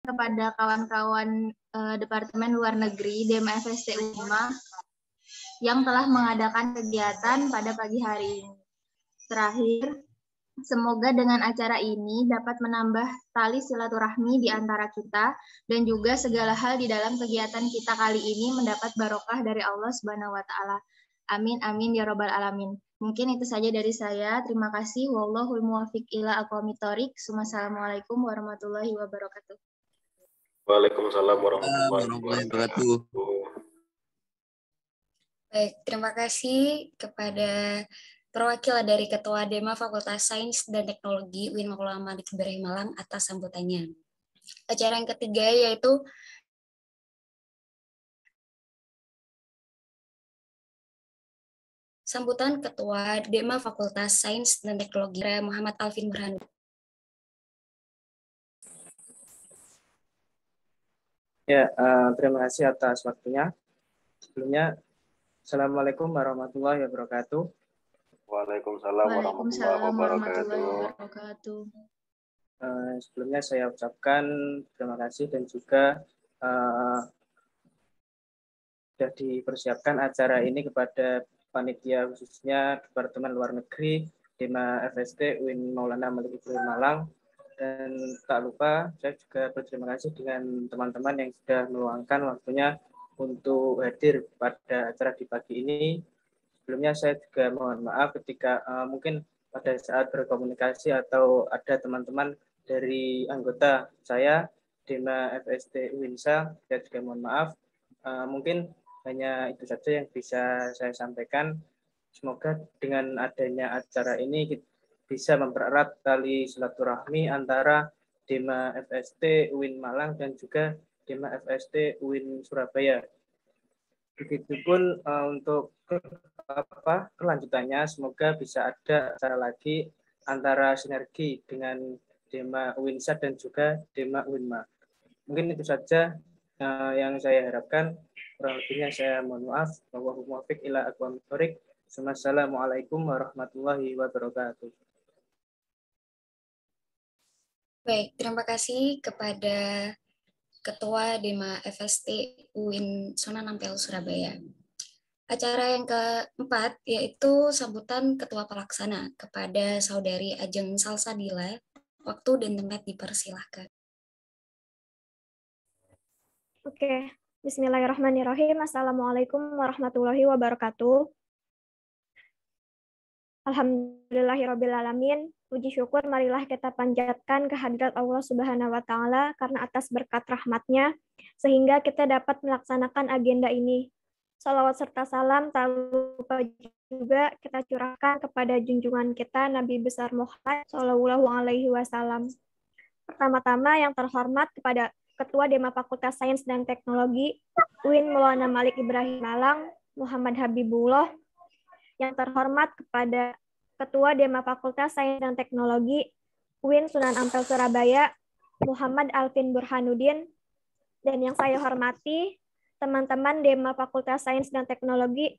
kepada kawan-kawan Departemen Luar Negeri DMFST UNMA yang telah mengadakan kegiatan pada pagi hari ini. Terakhir, semoga dengan acara ini dapat menambah tali silaturahmi di antara kita dan juga segala hal di dalam kegiatan kita kali ini mendapat barokah dari Allah Subhanahu wa taala. Amin amin ya rabbal alamin. Mungkin itu saja dari saya. Terima kasih. Wallahul muwaffiq ila aqwamit thoriq. Wassalamualaikum warahmatullahi wabarakatuh. Waalaikumsalam warahmatullahi wabarakatuh. Baik, terima kasih kepada perwakilan dari Ketua DEMA Fakultas Sains dan Teknologi UIN Maulana Malik Ibrahim Malang atas sambutannya. Acara yang ketiga yaitu sambutan Ketua DEMA Fakultas Sains dan Teknologi Muhammad Alvin Burhanuddin. Ya, terima kasih atas waktunya. Sebelumnya, Assalamualaikum warahmatullahi wabarakatuh. Waalaikumsalam warahmatullahi wabarakatuh. Sebelumnya saya ucapkan terima kasih dan juga sudah dipersiapkan acara ini kepada panitia khususnya Departemen Luar Negeri DEMA FST UIN Maulana Malik Ibrahim Malang. Dan tak lupa saya juga berterima kasih dengan teman-teman yang sudah meluangkan waktunya untuk hadir pada acara di pagi ini. Sebelumnya saya juga mohon maaf ketika mungkin pada saat berkomunikasi atau ada teman-teman dari anggota saya DEMA FST UINSA, saya juga mohon maaf. Mungkin hanya itu saja yang bisa saya sampaikan. Semoga dengan adanya acara ini bisa mempererat tali silaturahmi antara DEMA FST UIN Malang dan juga DEMA FST UIN Surabaya. Begitupun untuk kelanjutannya, semoga bisa ada acara lagi antara sinergi dengan DEMA UINSA dan juga DEMA UINMA. Mungkin itu saja yang saya harapkan. Kurang lebihnya saya mohon maaf. Wallahul muwaffiq ila aqwamit thoriq. Wassalamualaikum warahmatullahi wabarakatuh. Baik, terima kasih kepada Ketua DEMA FST UIN Sunan Ampel Surabaya. Acara yang keempat yaitu sambutan Ketua Pelaksana kepada Saudari Ajeng Salsabila. Waktu dan tempat dipersilahkan. Oke, bismillahirrahmanirrahim. Assalamualaikum warahmatullahi wabarakatuh. Alhamdulillahirrabbilalamin. Puji syukur marilah kita panjatkan kehadirat Allah Subhanahu wa Ta'ala karena atas berkat rahmatnya sehingga kita dapat melaksanakan agenda ini. Salawat serta salam tak lupa juga kita curahkan kepada junjungan kita Nabi besar Muhammad Shallallahu Alaihi Wasallam. Pertama-tama yang terhormat kepada Ketua DEMA Fakultas Sains dan Teknologi UIN Maulana Malik Ibrahim Malang Muhammad Habibullah. Yang terhormat kepada Ketua DEMA Fakultas Sains dan Teknologi UIN Sunan Ampel Surabaya, Muhammad Alvin Burhanuddin, dan yang saya hormati teman-teman DEMA Fakultas Sains dan Teknologi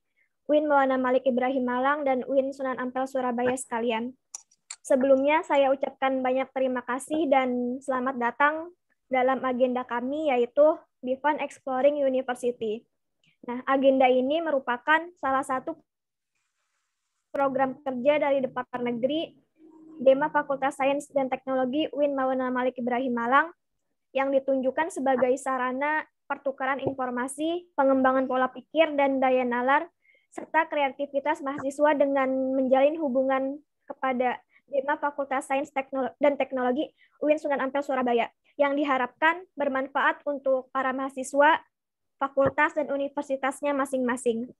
UIN Maulana Malik Ibrahim Malang dan UIN Sunan Ampel Surabaya sekalian. Sebelumnya saya ucapkan banyak terima kasih dan selamat datang dalam agenda kami yaitu Bifan Exploring University. Nah, agenda ini merupakan salah satu program kerja dari Departemen Negeri DEMA Fakultas Sains dan Teknologi UIN Maulana Malik Ibrahim Malang yang ditunjukkan sebagai sarana pertukaran informasi, pengembangan pola pikir dan daya nalar, serta kreativitas mahasiswa dengan menjalin hubungan kepada DEMA Fakultas Sains dan Teknologi UIN Sunan Ampel Surabaya yang diharapkan bermanfaat untuk para mahasiswa, fakultas, dan universitasnya masing-masing.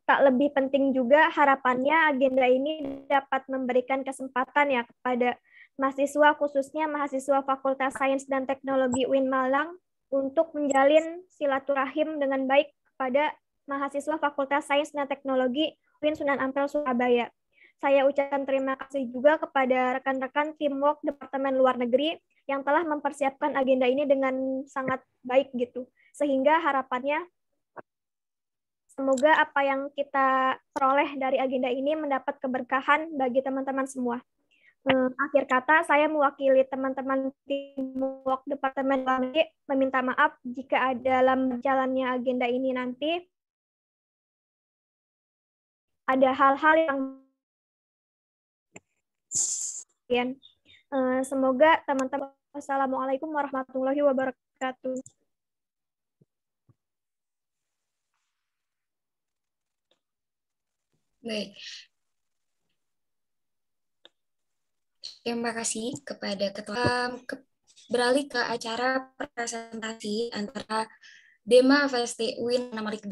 Tak lebih penting juga harapannya agenda ini dapat memberikan kesempatan ya kepada mahasiswa khususnya mahasiswa Fakultas Sains dan Teknologi UIN Malang untuk menjalin silaturahim dengan baik kepada mahasiswa Fakultas Sains dan Teknologi UIN Sunan Ampel Surabaya. Saya ucapkan terima kasih juga kepada rekan-rekan teamwork Departemen Luar Negeri yang telah mempersiapkan agenda ini dengan sangat baik gitu. Sehingga harapannya semoga apa yang kita peroleh dari agenda ini mendapat keberkahan bagi teman-teman semua. Akhir kata, saya mewakili teman-teman Teamwork Departemen Luar Negeri meminta maaf jika dalam jalannya agenda ini nanti ada hal-hal yang semoga teman-teman. Assalamualaikum warahmatullahi wabarakatuh. Baik. Terima kasih kepada ketua. Beralih ke acara presentasi antara Dema FST UIN Malik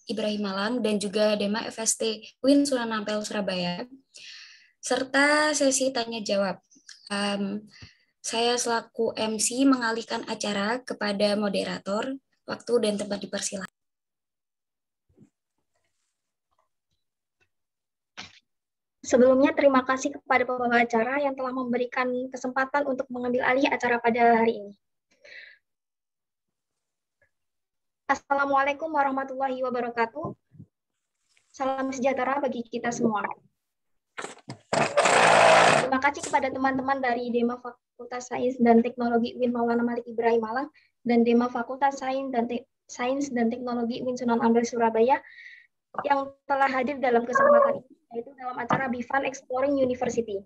Ibrahim Malang dan juga Dema FST UIN Sunan Ampel Surabaya, serta sesi tanya jawab. Saya selaku MC mengalihkan acara kepada moderator. Waktu dan tempat dipersilakan. Sebelumnya, terima kasih kepada pembawa acara yang telah memberikan kesempatan untuk mengambil alih acara pada hari ini. Assalamualaikum warahmatullahi wabarakatuh. Salam sejahtera bagi kita semua. Terima kasih kepada teman-teman dari Dema Fakultas Sains dan Teknologi UIN Maulana Malik Ibrahim Malang dan Dema Fakultas Sains dan Teknologi UIN Sunan Ampel Surabaya yang telah hadir dalam kesempatan ini, yaitu dalam acara BIFAN Exploring University.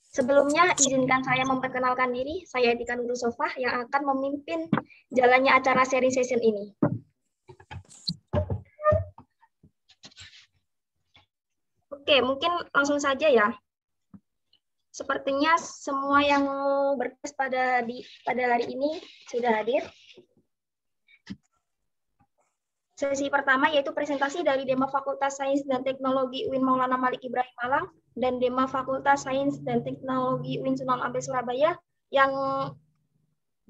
Sebelumnya, izinkan saya memperkenalkan diri. Saya Etika Nurusofah yang akan memimpin jalannya acara sharing session ini. Oke, mungkin langsung saja ya. Sepertinya semua yang bertugas pada hari ini sudah hadir. Sesi pertama yaitu presentasi dari Dema Fakultas Sains dan Teknologi UIN Maulana Malik Ibrahim Malang dan Dema Fakultas Sains dan Teknologi UIN Sunan Ampel Surabaya yang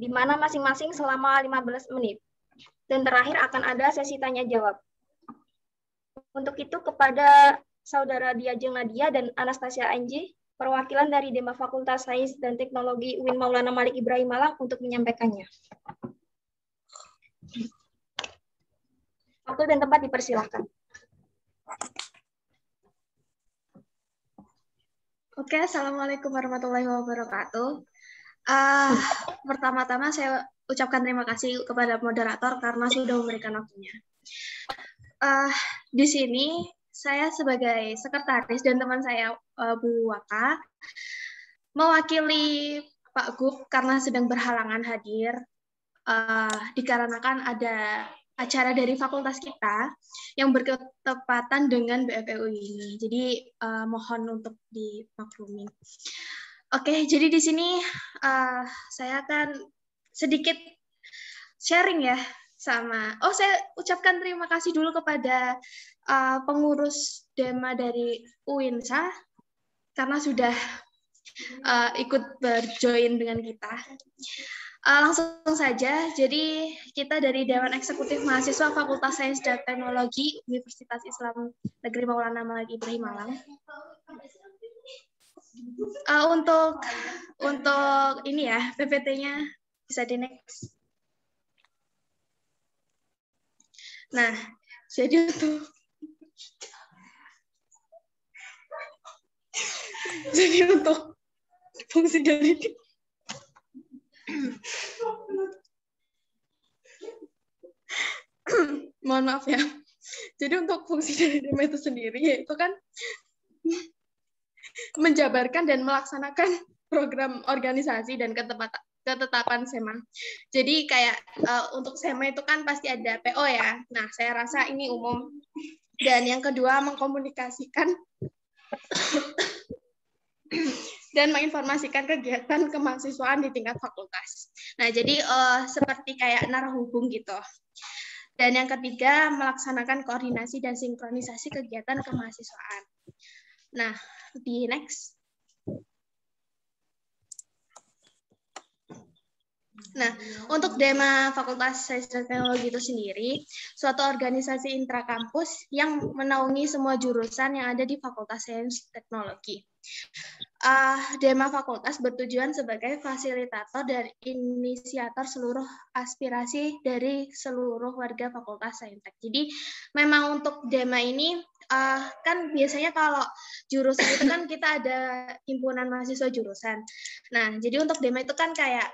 dimana masing-masing selama 15 menit. Dan terakhir akan ada sesi tanya jawab. Untuk itu kepada Saudara Diajeng Nadia dan Anastasia Anji, perwakilan dari Dema Fakultas Sains dan Teknologi UIN Maulana Malik Ibrahim Malang untuk menyampaikannya. Waktu dan tempat dipersilahkan. Oke, Assalamualaikum warahmatullahi wabarakatuh. Pertama-tama saya ucapkan terima kasih kepada moderator karena sudah memberikan waktunya. Di sini saya sebagai sekretaris dan teman saya Bu Waka mewakili Pak Gub karena sedang berhalangan hadir dikarenakan ada acara dari fakultas kita yang bertepatan dengan BFEU ini. Jadi mohon untuk dimaklumi. Oke, jadi di sini saya akan sedikit sharing ya sama. Oh, saya ucapkan terima kasih dulu kepada pengurus Dema dari UINSA karena sudah ikut berjoin dengan kita. Langsung saja, jadi kita dari Dewan Eksekutif Mahasiswa Fakultas Sains dan Teknologi Universitas Islam Negeri Maulana Malik Ibrahim Malang. Untuk ini ya, PPT-nya bisa di next. Nah, jadi untuk fungsi dari mohon maaf ya. Jadi untuk fungsi dari Dema itu sendiri yaitu kan menjabarkan dan melaksanakan program organisasi dan ketetapan SEMA. Jadi kayak untuk SEMA itu kan pasti ada PO ya. Nah, saya rasa ini umum. Dan yang kedua mengkomunikasikan dan menginformasikan kegiatan kemahasiswaan di tingkat fakultas. Nah, jadi seperti kayak narahubung gitu. Dan yang ketiga, melaksanakan koordinasi dan sinkronisasi kegiatan kemahasiswaan. Nah, di next. Nah, untuk Dema Fakultas Sains dan Teknologi itu sendiri, suatu organisasi intrakampus yang menaungi semua jurusan yang ada di Fakultas Sains Teknologi. Dema Fakultas bertujuan sebagai fasilitator dan inisiator seluruh aspirasi dari seluruh warga Fakultas Saintek. Jadi memang untuk Dema ini kan biasanya kalau jurusan itu kan kita ada himpunan mahasiswa jurusan. Nah, jadi untuk DEMA itu kan kayak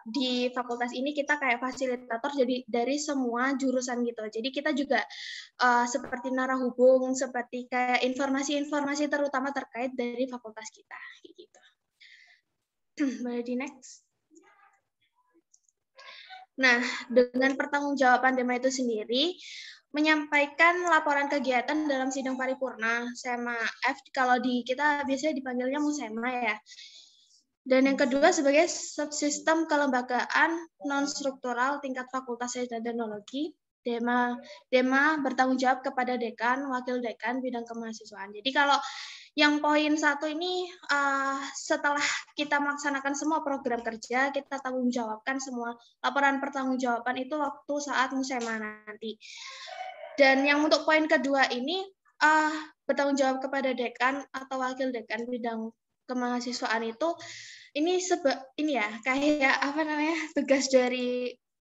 di fakultas ini kita kayak fasilitator jadi dari semua jurusan gitu. Jadi kita juga seperti narahubung, seperti kayak informasi-informasi terutama terkait dari fakultas kita gitu. Boleh di next. Nah, dengan pertanggungjawaban DEMA itu sendiri, menyampaikan laporan kegiatan dalam sidang paripurna, SEMA F, kalau di kita biasanya dipanggilnya MUSEMA ya. Dan yang kedua sebagai subsistem kelembagaan non-struktural tingkat Fakultas Sains dan Teknologi, DEMA bertanggung jawab kepada dekan, wakil dekan, bidang kemahasiswaan. Jadi kalau yang poin 1 ini setelah kita melaksanakan semua program kerja, kita tanggung jawabkan semua laporan pertanggungjawaban itu waktu saat MUSEMA nanti. Dan yang untuk poin kedua ini bertanggung jawab kepada dekan atau wakil dekan bidang kemahasiswaan itu ini ya kayak apa namanya tugas dari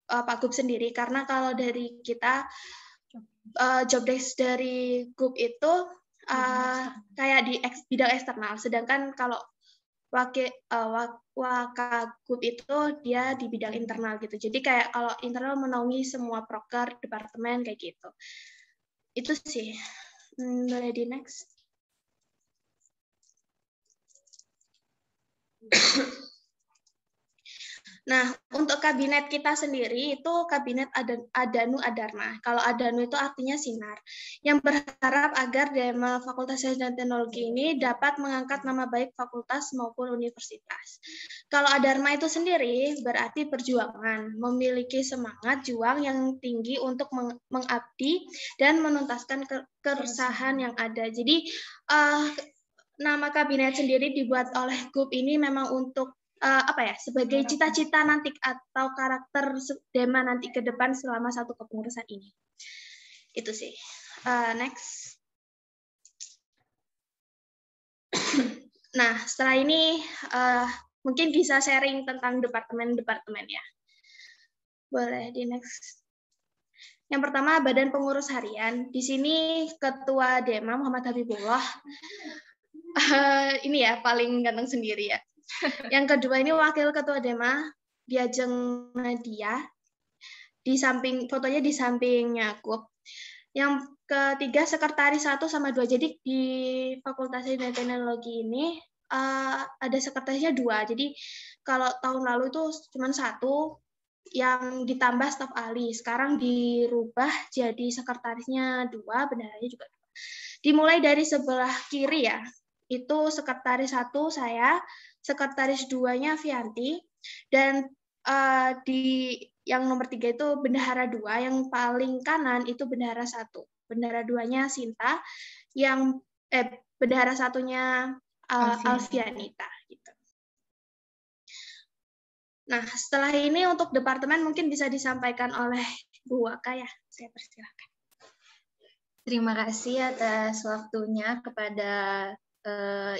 Pak Gub sendiri, karena kalau dari kita job desk dari Gub itu kayak di bidang eksternal, sedangkan kalau Wakagub itu dia di bidang internal gitu. Jadi kayak kalau internal menaungi semua proker, departemen kayak gitu. Itu sih. Boleh di next. Nah, untuk kabinet kita sendiri itu kabinet Adanu Adarma. Kalau Adanu itu artinya sinar, yang berharap agar DEMA Fakultas Sains dan Teknologi ini dapat mengangkat nama baik fakultas maupun universitas. Kalau Adarma itu sendiri berarti perjuangan, memiliki semangat juang yang tinggi untuk mengabdi dan menuntaskan keresahan yang ada. Jadi nama kabinet sendiri dibuat oleh Gub ini memang untuk sebagai cita-cita nanti atau karakter DEMA nanti ke depan selama satu kepengurusan ini. Itu sih. Next. Nah, setelah ini mungkin bisa sharing tentang departemen-departemen ya. Boleh di next. Yang pertama, Badan Pengurus Harian. Di sini Ketua DEMA Muhammad Habibullah. Ini ya, paling ganteng sendiri ya. Yang kedua ini Wakil Ketua DEMA, Diajeng Nadia. Di samping, fotonya di sampingnya Gub. Yang ketiga, Sekretaris 1 sama 2. Jadi di Fakultas Sains dan Teknologi ini ada sekretarisnya 2. Jadi kalau tahun lalu itu cuma 1, yang ditambah staf ahli. Sekarang dirubah jadi sekretarisnya 2, bendaharanya juga 2. Dimulai dari sebelah kiri ya. Itu Sekretaris 1 saya, Sekretaris 2-nya Vianti, dan di yang nomor 3 itu Bendahara 2, yang paling kanan itu Bendahara 1. Bendahara 2-nya Sinta, yang Bendahara 1-nya Alfianita. Gitu. Nah, setelah ini untuk departemen mungkin bisa disampaikan oleh Bu Waka ya, saya persilakan. Terima kasih atas waktunya kepada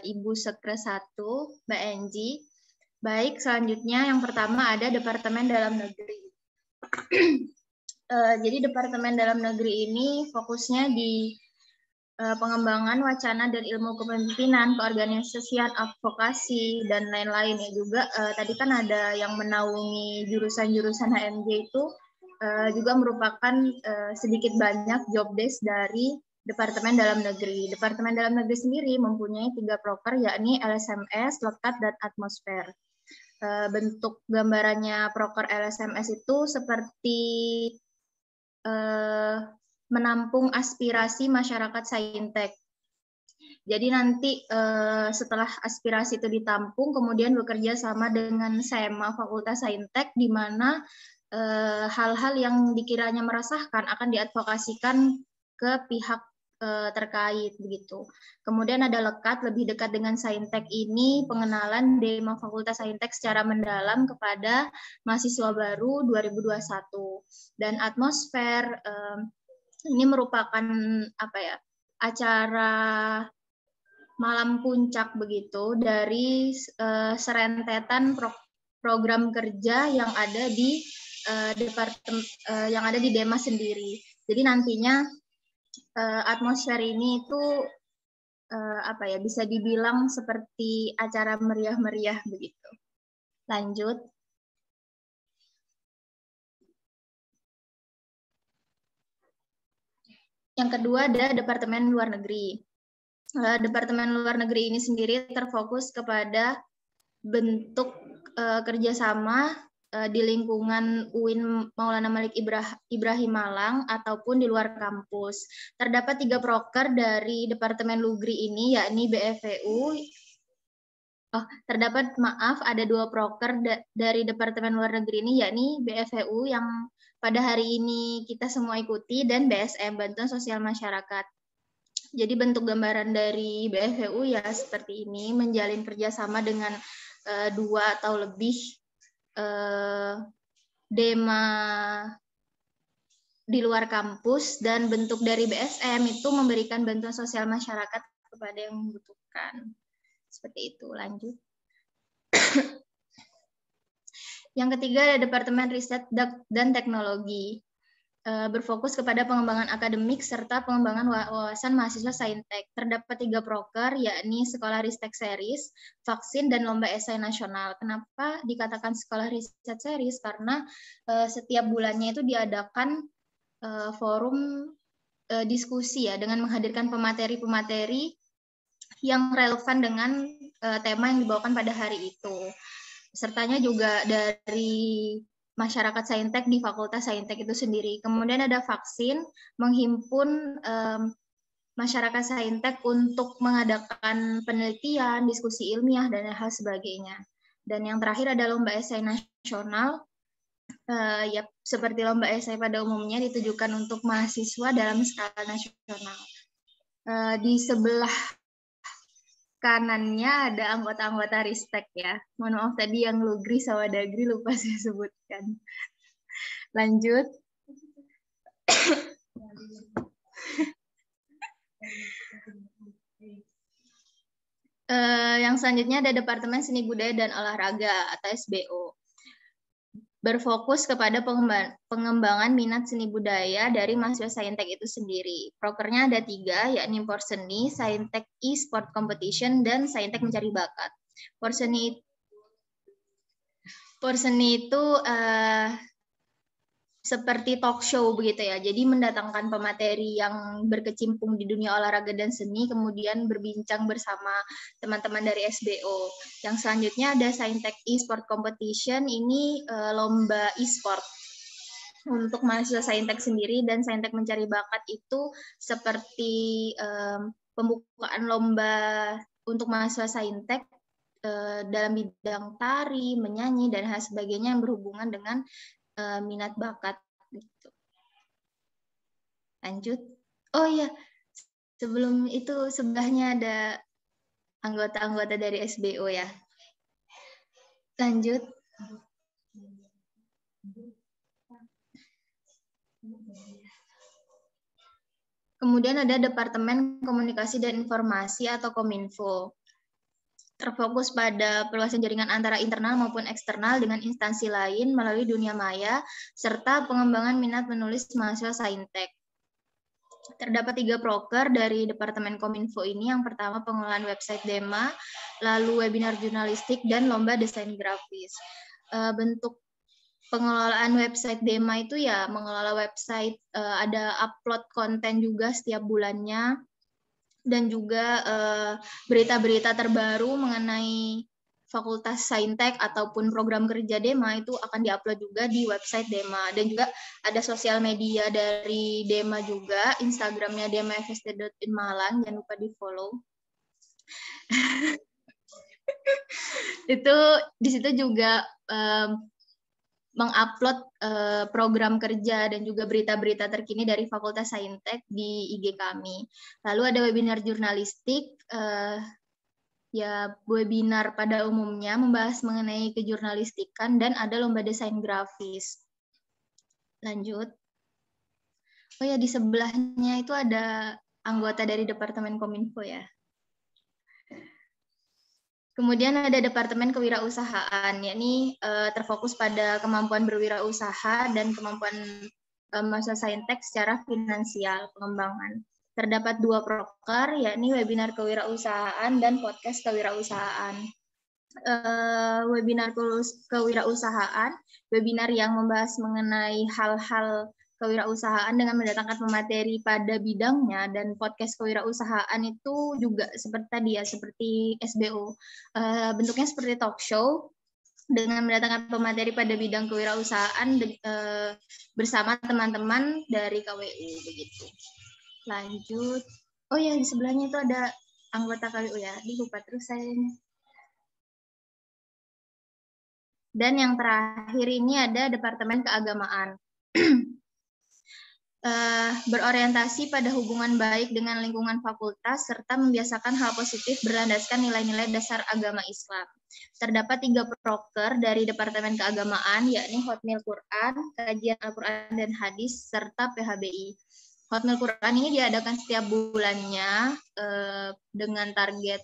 Ibu Sekre 1, Mbak Enji. Baik, selanjutnya yang pertama ada Departemen Dalam Negeri. Jadi Departemen Dalam Negeri ini fokusnya di pengembangan wacana dan ilmu kepemimpinan, keorganisasian, advokasi, dan lain-lain ya juga. Tadi kan ada yang menaungi jurusan-jurusan HMJ itu juga merupakan sedikit banyak job desk dari Departemen Dalam Negeri. Departemen Dalam Negeri sendiri mempunyai 3 proker, yakni LSMS, Lekat, dan Atmosfer. Bentuk gambarannya proker LSMS itu seperti menampung aspirasi masyarakat Saintek. Jadi nanti setelah aspirasi itu ditampung, kemudian bekerja sama dengan SEMA Fakultas Saintek, di mana hal-hal yang dikiranya meresahkan akan diadvokasikan ke pihak terkait begitu. Kemudian ada Lekat, lebih dekat dengan Saintek ini, pengenalan DEMA Fakultas Saintek secara mendalam kepada mahasiswa baru 2021. Dan Atmosfer ini merupakan acara malam puncak begitu dari serentetan program kerja yang ada di departemen yang ada di DEMA sendiri. Jadi nantinya atmosfer ini itu bisa dibilang seperti acara meriah-meriah begitu. Lanjut. Yang kedua ada Departemen Luar Negeri. Departemen Luar Negeri ini sendiri terfokus kepada bentuk kerjasama di lingkungan UIN Maulana Malik Ibrahim Malang ataupun di luar kampus. Terdapat 3 proker dari Departemen Lugri ini, yakni BFVU. Ada 2 proker dari Departemen Luar Negeri ini, yakni BFVU yang pada hari ini kita semua ikuti, dan BSM, Bantuan Sosial Masyarakat. Jadi bentuk gambaran dari BFVU ya seperti ini, menjalin kerjasama dengan 2 atau lebih dema di luar kampus, dan bentuk dari BSM itu memberikan bantuan sosial masyarakat kepada yang membutuhkan. Seperti itu. Lanjut. Yang ketiga ada Departemen Riset dan Teknologi. Berfokus kepada pengembangan akademik serta pengembangan wawasan mahasiswa Saintek. Terdapat 3 proker, yakni Sekolah Ristek Series, Vaksin, dan Lomba Esai Nasional. Kenapa dikatakan Sekolah Riset Series? Karena setiap bulannya itu diadakan forum diskusi ya, dengan menghadirkan pemateri-pemateri yang relevan dengan tema yang dibawakan pada hari itu. Sertanya juga dari masyarakat Saintek di Fakultas Saintek itu sendiri. Kemudian ada Vaksin, menghimpun masyarakat Saintek untuk mengadakan penelitian, diskusi ilmiah, dan hal sebagainya. Dan yang terakhir ada Lomba Esai Nasional. Ya, seperti Lomba Esai pada umumnya ditujukan untuk mahasiswa dalam skala nasional. Di sebelah kanannya ada anggota-anggota Ristek ya. Mohon maaf tadi yang Lugri sama Dagri lupa saya sebutkan. Lanjut. Yang selanjutnya ada Departemen Seni Budaya dan Olahraga atau SBO. Berfokus kepada pengembangan minat seni budaya dari mahasiswa Saintek itu sendiri. Prokernya ada 3, yakni Porseni, Saintek E-Sport Competition, dan Saintek Mencari Bakat. Porseni itu seperti talk show begitu ya. Jadi mendatangkan pemateri yang berkecimpung di dunia olahraga dan seni, kemudian berbincang bersama teman-teman dari SBO. Yang selanjutnya ada Saintek E-Sport Competition, ini lomba e-sport untuk mahasiswa Saintek sendiri, dan Saintek Mencari Bakat itu seperti pembukaan lomba untuk mahasiswa Saintek dalam bidang tari, menyanyi, dan hal sebagainya yang berhubungan dengan minat bakat gitu. Lanjut. Oh iya, sebelum itu sebelahnya ada anggota-anggota dari SBO ya. Lanjut. Kemudian ada Departemen Komunikasi dan Informasi atau Kominfo. Terfokus pada perluasan jaringan antara internal maupun eksternal dengan instansi lain melalui dunia maya, serta pengembangan minat menulis mahasiswa Saintek. Terdapat 3 proker dari Departemen Kominfo ini. Yang pertama pengelolaan website Dema, lalu webinar jurnalistik, dan lomba desain grafis. Bentuk pengelolaan website Dema itu ya mengelola website, ada upload konten juga setiap bulannya, dan juga berita-berita terbaru mengenai Fakultas Saintek ataupun program kerja Dema itu akan diupload juga di website Dema. Dan juga ada sosial media dari Dema juga, Instagramnya dema.fst.inmalang, jangan lupa di-follow. Itu di situ juga mengupload program kerja dan juga berita-berita terkini dari Fakultas Saintek di IG kami. Lalu ada webinar jurnalistik, ya webinar pada umumnya membahas mengenai kejurnalistikan, dan ada lomba desain grafis. Lanjut. Oh ya, di sebelahnya itu ada anggota dari Departemen Kominfo ya. Kemudian ada Departemen Kewirausahaan, yakni terfokus pada kemampuan berwirausaha dan kemampuan mahasiswa Saintek secara finansial pengembangan. Terdapat 2 proker, yakni webinar kewirausahaan dan podcast kewirausahaan. Webinar kewirausahaan, webinar yang membahas mengenai hal-hal kewirausahaan dengan mendatangkan pemateri pada bidangnya, dan podcast kewirausahaan itu juga seperti tadi ya, seperti SBO. Bentuknya seperti talk show dengan mendatangkan pemateri pada bidang kewirausahaan bersama teman-teman dari KWU begitu. Lanjut. Oh ya, di sebelahnya itu ada anggota KWU ya. Lupa terus saya. Dan yang terakhir ini ada Departemen Keagamaan. Berorientasi pada hubungan baik dengan lingkungan fakultas serta membiasakan hal positif berlandaskan nilai-nilai dasar agama Islam. Terdapat 3 proker dari Departemen Keagamaan, yakni Hotmail Quran, Kajian Al-Quran dan Hadis, serta PHBI. Hotmail Quran ini diadakan setiap bulannya dengan target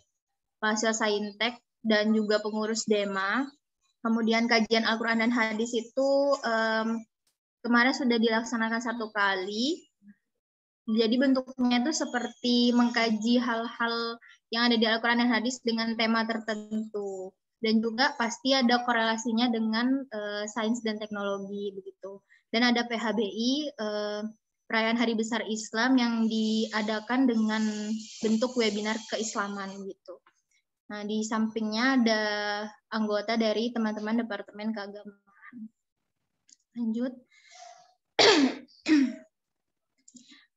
mahasiswa Saintek dan juga pengurus DEMA. Kemudian kajian Al-Quran dan Hadis itu kemarin sudah dilaksanakan 1 kali. Jadi bentuknya itu seperti mengkaji hal-hal yang ada di Al-Quran dan Hadis dengan tema tertentu. Dan juga pasti ada korelasinya dengan sains dan teknologi begitu. Dan ada PHBI, perayaan Hari Besar Islam yang diadakan dengan bentuk webinar keislaman gitu. Nah, di sampingnya ada anggota dari teman-teman Departemen Keagamaan. Lanjut.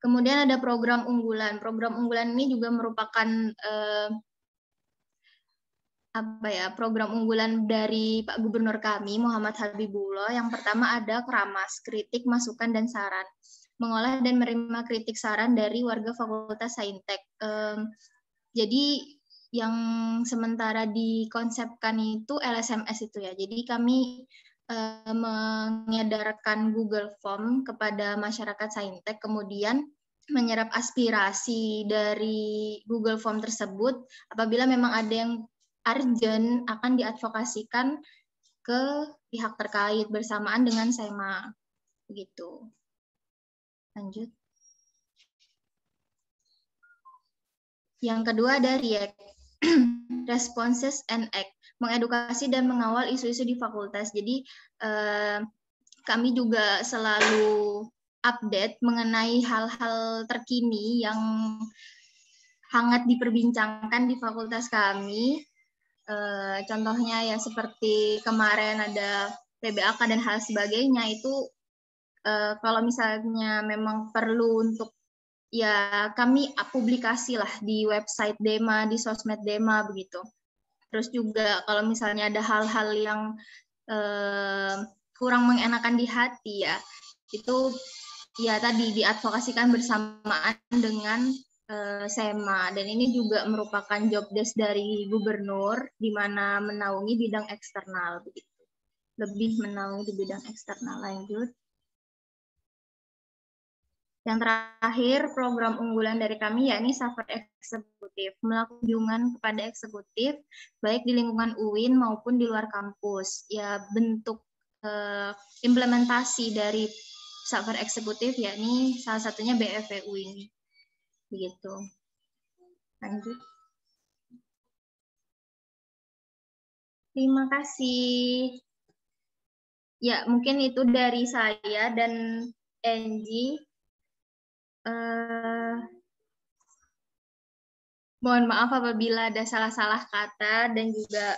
Kemudian ada program unggulan. Program unggulan ini juga merupakan program unggulan dari Pak Gubernur kami, Muhammad Habibullah. Yang pertama ada Keramas, kritik, masukan, dan saran. Mengolah dan menerima kritik saran dari warga Fakultas Saintek. Jadi yang sementara dikonsepkan itu LSMS itu ya. Jadi kami mengedarkan Google Form kepada masyarakat Saintek, kemudian menyerap aspirasi dari Google Form tersebut. Apabila memang ada yang urgent, akan diadvokasikan ke pihak terkait bersamaan dengan SEMA. Begitu. Lanjut. Yang kedua ada REACT, Responses and Act, mengedukasi dan mengawal isu-isu di fakultas. Jadi kami juga selalu update mengenai hal-hal terkini yang hangat diperbincangkan di fakultas kami. Contohnya ya seperti kemarin ada PBAK dan hal sebagainya, itu kalau misalnya memang perlu untuk ya kami publikasi lah di website DEMA, di sosmed DEMA begitu. Terus juga kalau misalnya ada hal-hal yang kurang mengenakan di hati ya, itu ya tadi diadvokasikan bersamaan dengan SEMA. Dan ini juga merupakan job desk dari gubernur, di mana menaungi bidang eksternal begitu. Lebih menaungi di bidang eksternal. Lanjut. Yang terakhir, program unggulan dari kami yakni Safar Eksekutif, melakukan kunjungan kepada eksekutif baik di lingkungan UIN maupun di luar kampus. Ya, bentuk implementasi dari Safar Eksekutif yakni salah satunya BFV UIN. Begitu. Lanjut. Terima kasih. Ya, mungkin itu dari saya dan Angie. Mohon maaf apabila ada salah-salah kata dan juga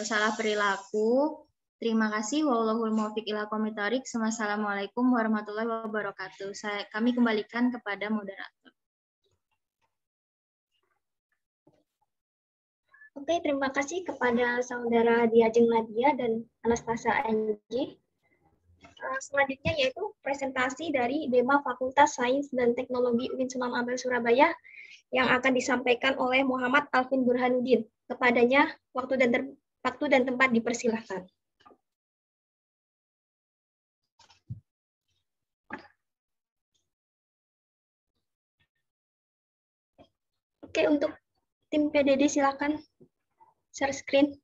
salah perilaku. Terima kasih. Wallahul muwaffiq ila aqwamit thoriq. Wassalamualaikum warahmatullahi wabarakatuh. Kami kembalikan kepada moderator. Oke, terima kasih kepada saudara Diajeng Nadia dan Anastasia Angie. Selanjutnya yaitu presentasi dari DEMA Fakultas Sains dan Teknologi UIN Sunan Ampel Surabaya yang akan disampaikan oleh Muhammad Alvin Burhanuddin. Kepadanya waktu dan tempat dipersilahkan. Oke, untuk tim PDD silakan share screen.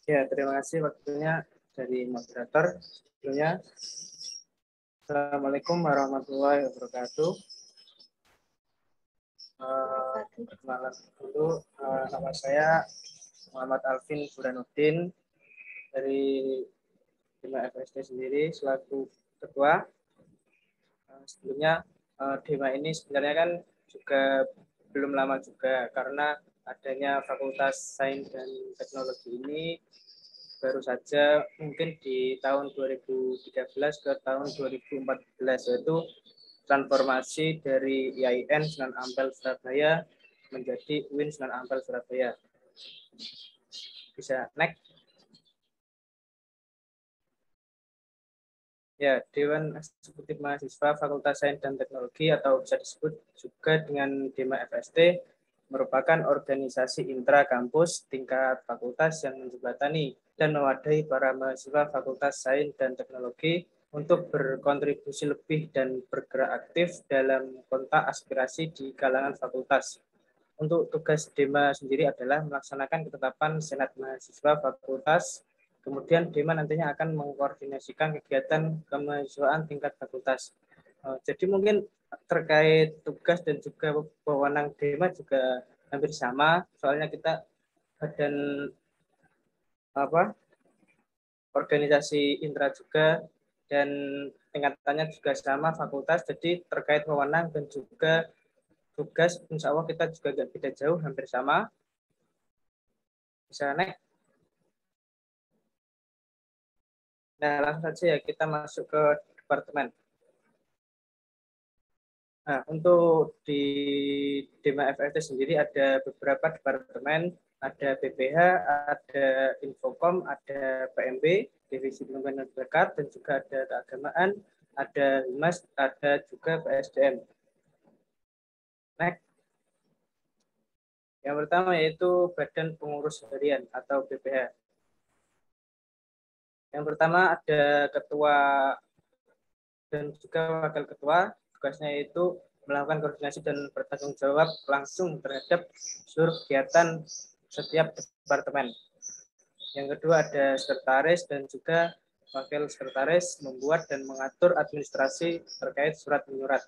Ya, terima kasih waktunya dari moderator. Sebelumnya, Assalamualaikum warahmatullahi wabarakatuh. Perkenalan dulu, nama saya Muhammad Alvin Burhanuddin dari DEMA FST sendiri selaku ketua. Sebelumnya DEMA ini sebenarnya kan juga belum lama juga, karena adanya Fakultas Sains dan Teknologi ini baru saja mungkin di tahun 2013 ke tahun 2014, yaitu transformasi dari IAIN Sunan Ampel Surabaya menjadi UIN Sunan Ampel Surabaya. Bisa next. Ya, Dewan Eksekutif Mahasiswa Fakultas Sains dan Teknologi atau bisa disebut juga dengan DEMA FST merupakan organisasi intra kampus tingkat fakultas yang menjembatani dan mewadahi para mahasiswa Fakultas Sains dan Teknologi untuk berkontribusi lebih dan bergerak aktif dalam kontak aspirasi di kalangan fakultas. Untuk tugas DEMA sendiri adalah melaksanakan ketetapan Senat Mahasiswa Fakultas. Kemudian DEMA nantinya akan mengkoordinasikan kegiatan kemahasiswaan tingkat fakultas. Jadi mungkin terkait tugas dan juga wewenang DEMA juga hampir sama, soalnya kita badan organisasi intra juga dan tingkatannya juga sama fakultas, jadi terkait wewenang dan juga tugas insya Allah kita juga nggak beda jauh, hampir sama. Bisa next. Nah, langsung saja ya kita masuk ke departemen. Nah, untuk di DEMA FST sendiri ada beberapa departemen, ada BPH, ada Infokom, ada PMB, Divisi Pengembangan Bakat, dan juga ada keagamaan, ada Humas, ada juga PSDM. Next. Yang pertama yaitu Badan Pengurus Harian atau BPH. Yang pertama ada ketua dan juga wakil ketua, tugasnya yaitu melakukan koordinasi dan bertanggung jawab langsung terhadap seluruh kegiatan setiap departemen. Yang kedua ada sekretaris dan juga wakil sekretaris membuat dan mengatur administrasi terkait surat menyurat.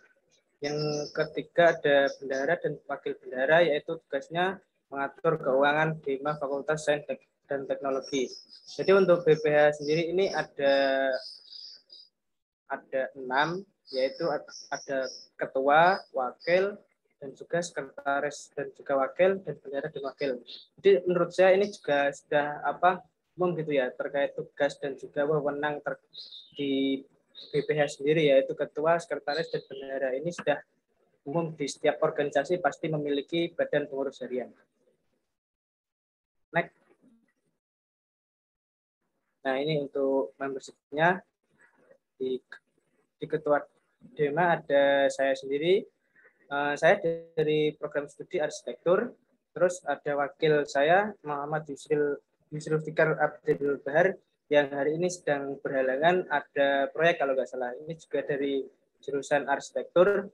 Yang ketiga ada bendahara dan wakil bendahara, yaitu tugasnya mengatur keuangan DEMA Fakultas Sains dan Teknologi. Jadi untuk BPH sendiri ini ada 6, yaitu ada ketua, wakil, dan juga sekretaris dan juga wakil, dan bendahara dan wakil. Jadi menurut saya ini juga sudah umum gitu ya, terkait tugas dan juga wewenang di BPH sendiri, yaitu ketua, sekretaris, dan bendahara. Ini sudah umum di setiap organisasi pasti memiliki badan pengurus harian. Next. Nah, ini untuk membership-nya. Di ketua DEMA ada saya sendiri. Saya dari program studi arsitektur. Terus ada wakil saya Muhammad Yusril Fikar Abdul Bahar yang hari ini sedang berhalangan, ada proyek kalau nggak salah. Ini juga dari jurusan arsitektur.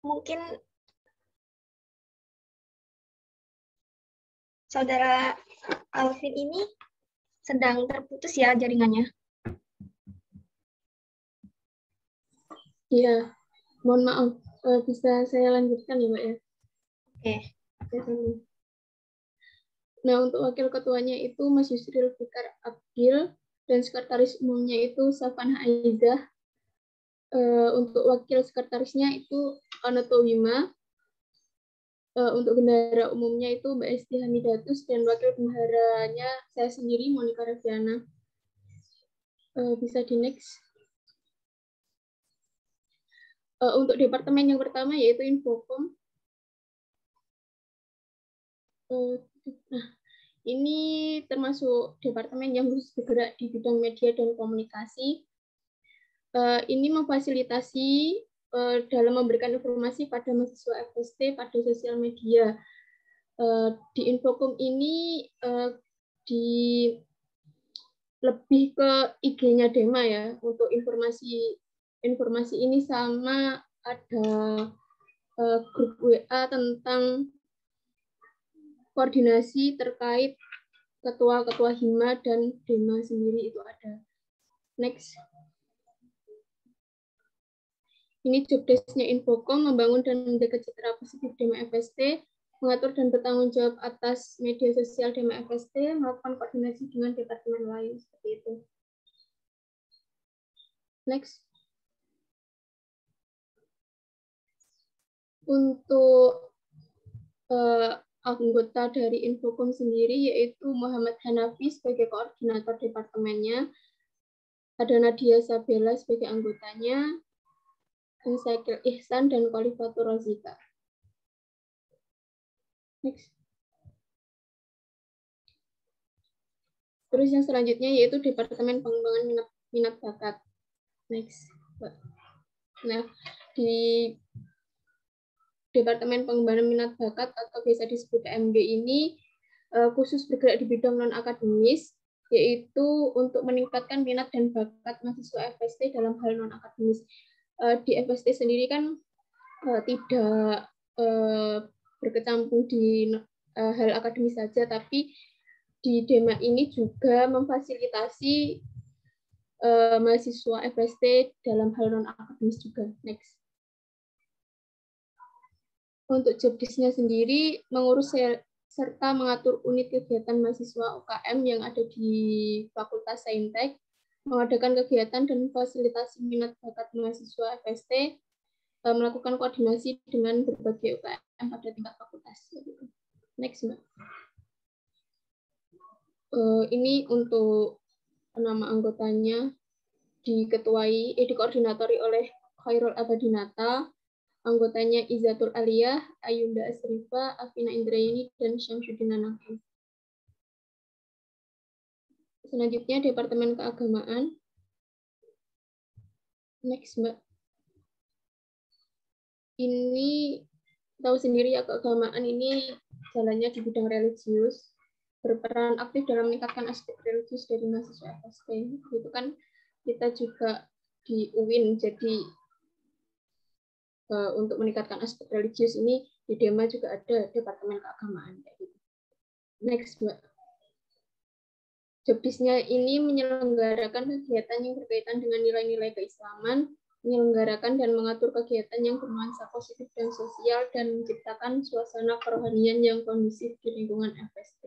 Mungkin Saudara Alvin ini sedang terputus ya jaringannya. Iya, mohon maaf. Bisa saya lanjutkan ya, Mbak ya? Oke. Nah, untuk wakil ketuanya itu Mas Yusril Fikar Abdil dan sekretaris umumnya itu Safan Aizah. Untuk wakil sekretarisnya itu Anoto Wima. Untuk bendahara umumnya itu Mbak Esti Hamidatus dan wakil bendaharanya saya sendiri Monika Reviana. Bisa di next. Untuk departemen yang pertama yaitu Infokom. Nah, Ini termasuk departemen yang khusus bergerak di bidang media dan komunikasi. Ini memfasilitasi dalam memberikan informasi pada mahasiswa FST pada sosial media. Di Infokom ini lebih ke IG-nya Dema ya untuk informasi ini, sama ada grup WA tentang koordinasi terkait ketua-ketua Hima dan Dema sendiri itu ada. Next. Ini job desk-nya Infokom, membangun dan menjaga citra positif Dema FST, mengatur dan bertanggung jawab atas media sosial Dema FST, melakukan koordinasi dengan departemen lain, seperti itu. Next. Untuk anggota dari Infokom sendiri, yaitu Muhammad Hanafi sebagai koordinator departemennya, ada Nadia Sabella sebagai anggotanya, Ansakil Ihsan, dan Khalifatur Rozika. Next. Terus yang selanjutnya yaitu Departemen Pengembangan Minat Bakat. Next. Nah, di Departemen Pengembangan Minat Bakat atau biasa disebut DMB ini khusus bergerak di bidang non-akademis, yaitu untuk meningkatkan minat dan bakat mahasiswa FST dalam hal non-akademis. Di FST sendiri kan tidak berkecimpung di hal akademis saja, tapi di Dema ini juga memfasilitasi mahasiswa FST dalam hal non-akademis juga. Next. Untuk job desk-nya sendiri, mengurus serta mengatur unit kegiatan mahasiswa UKM yang ada di Fakultas Saintek, mengadakan kegiatan dan fasilitasi minat bakat mahasiswa FST, melakukan koordinasi dengan berbagai UKM pada tingkat fakultas. Next, Mbak. Ini untuk nama anggotanya dikoordinatori oleh Khairul Abadinata, anggotanya Izatul Aliyah, Ayunda Asrifa, Afina Indrayani, dan Syamsuddin Anangin. Selanjutnya Departemen Keagamaan. Next, Mbak. Ini tahu sendiri ya, keagamaan ini jalannya di bidang religius, berperan aktif dalam meningkatkan aspek religius dari mahasiswa FST. Itu kan kita juga di UIN, jadi untuk meningkatkan aspek religius ini di Dema juga ada Departemen Keagamaan. Next, Mbak. Job desk-nya ini menyelenggarakan kegiatan yang berkaitan dengan nilai-nilai keislaman, menyelenggarakan dan mengatur kegiatan yang bernuansa positif dan sosial, dan menciptakan suasana kerohanian yang kondusif di lingkungan FST.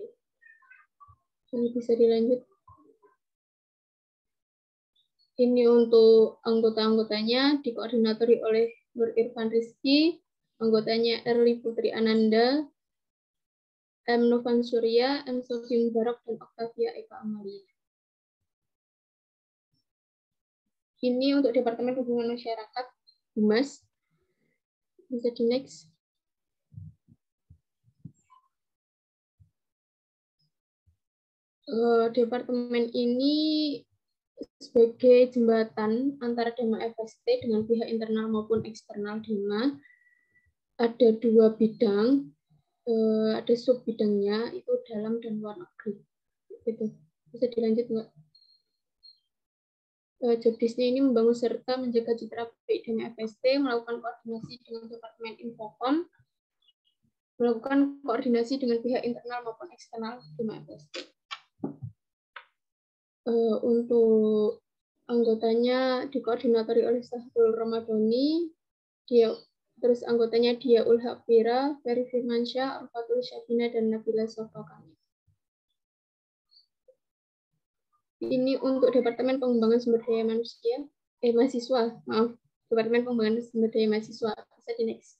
Jadi bisa dilanjut. Ini untuk anggota-anggotanya dikoordinatori oleh Nur Irfan Rizky, anggotanya Erli Putri Ananda, M. Novan Surya, M. Sofi Mubarak, dan Octavia Eka Amalia. Ini untuk Departemen Hubungan Masyarakat, Humas. Bisa di next. Departemen ini sebagai jembatan antara Dema FST dengan pihak internal maupun eksternal Dema. Ada dua bidang, ada sub bidangnya, itu dalam dan luar negeri. Gitu. Bisa dilanjut nggak? Job desk-nya ini membangun serta menjaga citra baik Dema FST, melakukan koordinasi dengan Departemen Infokom, melakukan koordinasi dengan pihak internal maupun eksternal Dema FST. Untuk anggotanya dikoordinatori oleh Sahrul Ramadhani, terus anggotanya Dia Ulhaq Fira, Ferry Firmansyah, Arfatul Syafina, dan Nabila Sofakani. Ini untuk Departemen Pengembangan Sumber Daya Manusia, mahasiswa, maaf, Departemen Pengembangan Sumber Daya Mahasiswa. Bisa di next.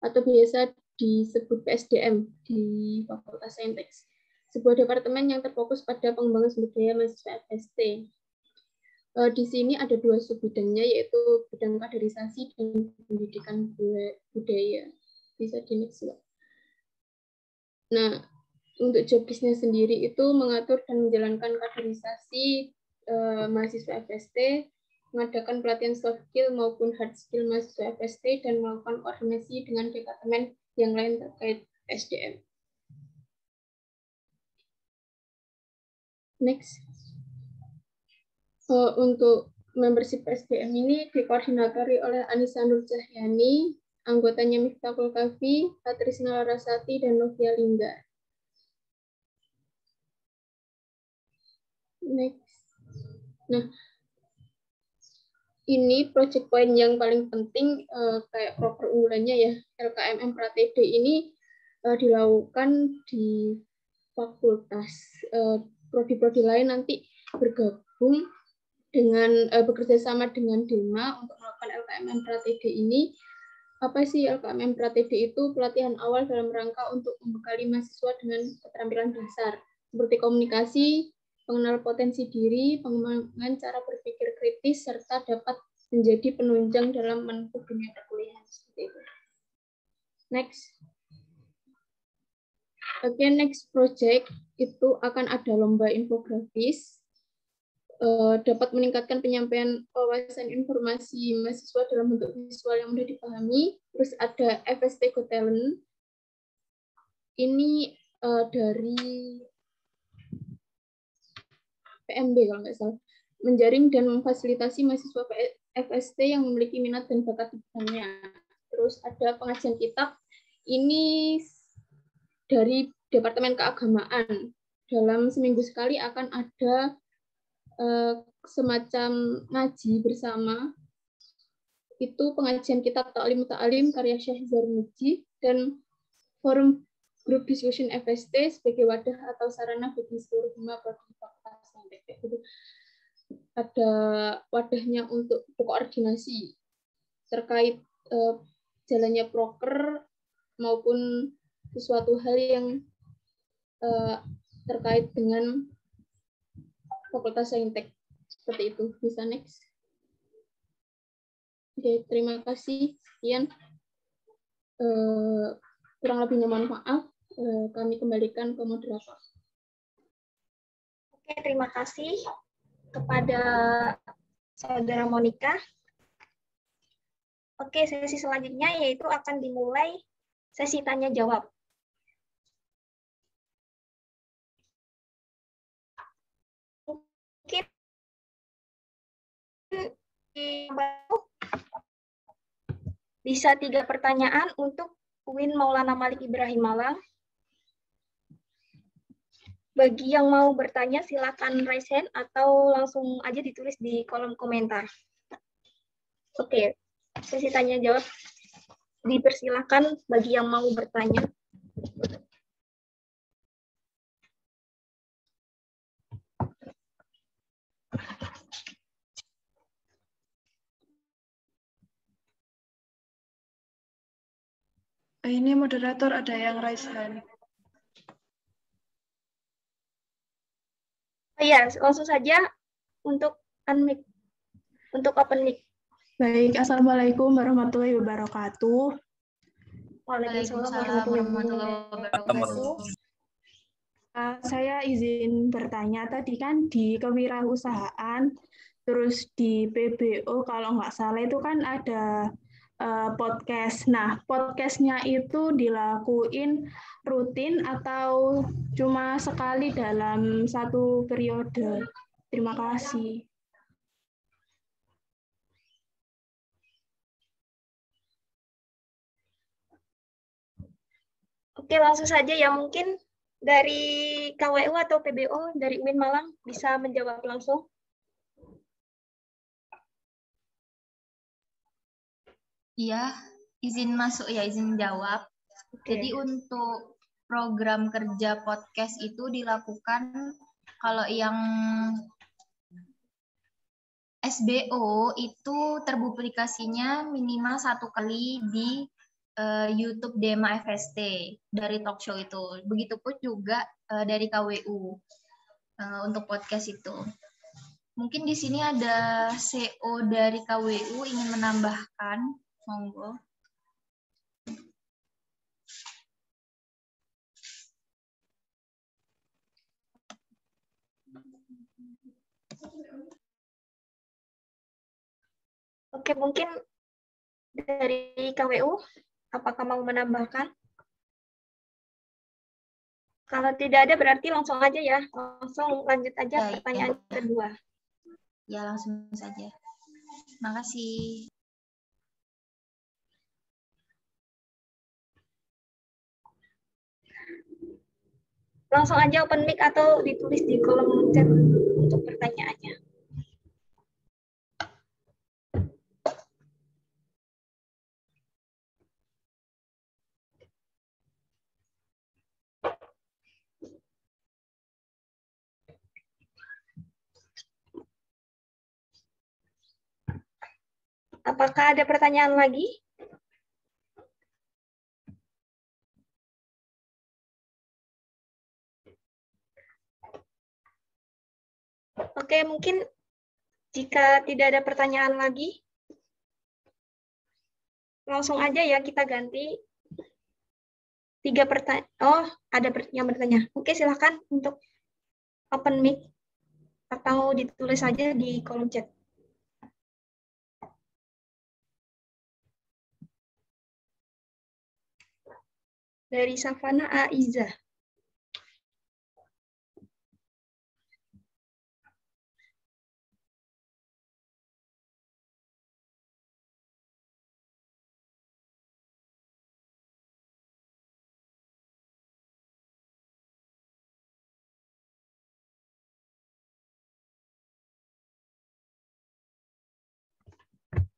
Atau biasa disebut PSDM di Fakultas Saintek. Sebuah departemen yang terfokus pada pengembangan sumber daya mahasiswa FST. Di sini ada dua sub bidangnya, yaitu bidang kaderisasi dan pendidikan budaya. Bisa di next. Nah, untuk jobdesk-nya sendiri itu mengatur dan menjalankan kaderisasi mahasiswa FST, mengadakan pelatihan soft skill maupun hard skill mahasiswa FST, dan melakukan koordinasi dengan departemen yang lain terkait SDM. Next. Untuk membership SDM ini dikoordinatori oleh Anissa Nur Cahyani, anggotanya Miftahul Kafi, Patrisna Larasati, dan Novia Lingga. Next. Nah, ini project point yang paling penting kayak proker unggulannya ya, LKMM Pratede ini dilakukan di fakultas. Prodi-prodi lain nanti bergabung dengan bekerja sama dengan DEMA untuk melakukan LKMM Pratede ini. Apa sih LKMM Pratede itu? Pelatihan awal dalam rangka untuk membekali mahasiswa dengan keterampilan dasar seperti komunikasi, mengenal potensi diri, pengembangan cara berpikir kritis, serta dapat menjadi penunjang dalam menempuh dunia perkuliahan. Seperti itu. Next. Oke, next project itu akan ada lomba infografis, dapat meningkatkan penyampaian wawasan informasi mahasiswa dalam bentuk visual yang mudah dipahami. Terus ada FST Got Talent. Ini dari PMB kalau nggak salah, menjaring dan memfasilitasi mahasiswa FST yang memiliki minat dan bakat di bidangnya. Terus ada pengajian kitab, ini dari Departemen Keagamaan. Dalam seminggu sekali akan ada semacam ngaji bersama. Itu pengajian kitab Ta'lim Ta'alim karya Syekh Zarmuji, dan forum group discussion FST sebagai wadah atau sarana bagi seluruh prodi fakultas. Ada wadahnya untuk koordinasi terkait jalannya proker maupun sesuatu hal yang terkait dengan Fakultas Saintek. Seperti itu. Bisa next. Oke, terima kasih. Sekian. Kurang lebihnya mohon maaf. Kami kembalikan ke moderator. Oke, terima kasih kepada Saudara Monica. Oke, sesi selanjutnya yaitu akan dimulai sesi tanya jawab. Mungkin bisa 3 pertanyaan untuk UIN Maulana Malik Ibrahim Malang. Bagi yang mau bertanya silakan raise hand atau langsung aja ditulis di kolom komentar. Oke, sesi tanya jawab dipersilakan bagi yang mau bertanya. Ini moderator ada yang raise hand. Iya, langsung saja untuk unmute, untuk open mic. Baik, Assalamualaikum warahmatullahi wabarakatuh. Waalaikumsalam warahmatullahi wabarakatuh. Saya izin bertanya, tadi kan di kewirausahaan, terus di PBO kalau nggak salah itu kan ada podcast. Nah, podcastnya itu dilakuin rutin atau cuma sekali dalam satu periode? Terima kasih. Oke, langsung saja ya, mungkin dari KWU atau PBO dari UIN Malang bisa menjawab langsung. Iya, izin masuk ya, izin jawab. Oke. Jadi untuk program kerja podcast itu dilakukan kalau yang SBO itu terpublikasinya minimal 1 kali di YouTube DEMA FST dari talk show itu. Begitupun juga dari KWU untuk podcast itu. Mungkin di sini ada CO dari KWU ingin menambahkan, monggo. Oke, mungkin dari KWU, apakah mau menambahkan? Kalau tidak ada berarti langsung aja ya, langsung lanjut aja Ya, pertanyaan kedua. Ya, langsung saja. Makasih. Langsung aja open mic atau ditulis di kolom chat untuk pertanyaannya. Apakah ada pertanyaan lagi? Oke, mungkin jika tidak ada pertanyaan lagi, langsung aja ya kita ganti 3 pertanyaan. Oh, ada yang bertanya. Oke, silakan untuk open mic atau ditulis saja di kolom chat. Dari Savana Aiza.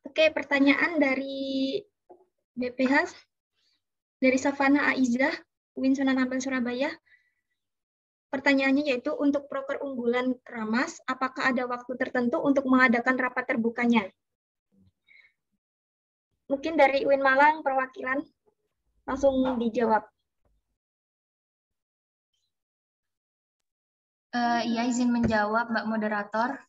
Oke, pertanyaan dari BPH, dari Savana Aiza, UIN Sunan Ampel Surabaya. Pertanyaannya yaitu, untuk proker unggulan Ramas, apakah ada waktu tertentu untuk mengadakan rapat terbukanya? Mungkin dari UIN Malang, perwakilan, langsung dijawab. Iya, izin menjawab, Mbak Moderator.